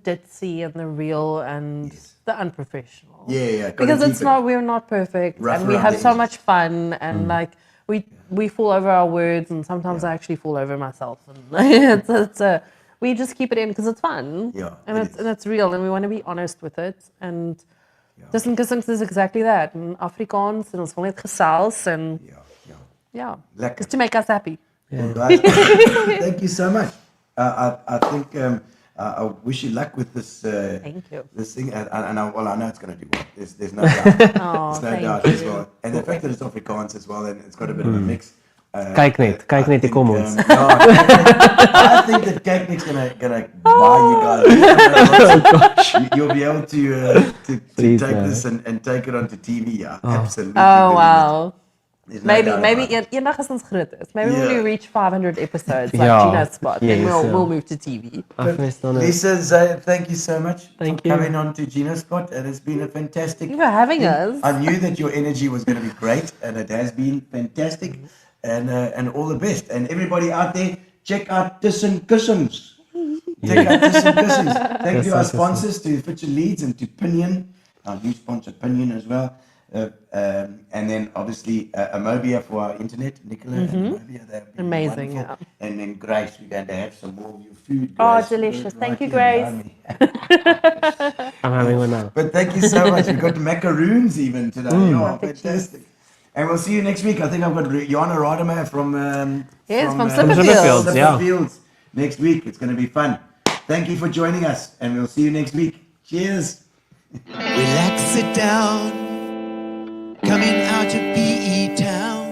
ditzy and the real and the unprofessional. Yeah. gotta Because keep it's it not, we're not perfect, rough and we around have the so edges. much fun, and like we fall over our words, and sometimes I actually fall over myself, and we just keep it in because it's fun, Yeah, and it is. it's real, and we want to be honest with it, and Tussen Kussings is exactly that, in Afrikaans, and ons wil net gesels, and Yeah. yeah, Lekker. just to make us happy. Well, guys, thank you so much. I think I wish you luck with this. Thank you. This thing, and I know it's going to do well. There's no doubt. Oh, There's no thank doubt you. as well. And the fact that it's Afrikaans as well, and it's got a bit of a mix. Kyk net die kom ons. I think that Cakenic's gonna buy you guys. You'll be able to Please, take no. this and take it onto TV. Yeah, absolutely. Oh, believe it. wow. There's no doubt Maybe about it. eendag as ons groot is. Maybe when Yeah. we reach 500 episodes like Yeah. Gino's spot, then Yes, yeah. we'll move to TV. Lesa and Zane, thank you so much Thank for you. coming on to Gino's Spot, and it's been a fantastic. Thank you for having us. I knew that your energy was going to be great, and it has been fantastic, and all the best. And everybody out there, check out Tussen Kussings. Check out Tussen Kussings. Thank you to our Tussen sponsors, to Future Leads and to Pinion, our new sponsor Pinion as well. And then obviously Amobia for our internet, Nicola and Amobia, they've been Amazing, wonderful. yeah. And then Grace, we're going to have some more of your food. Oh, Grace. delicious. Thank you, Right Grace. behind me. I'm having one now. But thank you so much. We've got macaroons even today. Oh, Perfect. fantastic. And we'll see you next week. I think I've got Jana Radamer from Yes, from Slipperfields, yeah. Slipperfields next week. It's going to be fun. Thank you for joining us, and we'll see you next week. Cheers. Relax, sit down. Coming out of PE town.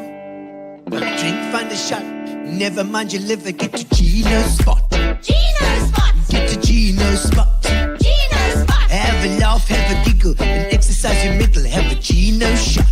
One drink, find a shot. Never mind your liver, get to Gino's Spot. Gino Spot. Get to Gino's Spot. Gino Spot. Have a laugh, have a giggle, and exercise your middle. Have a Gino shot.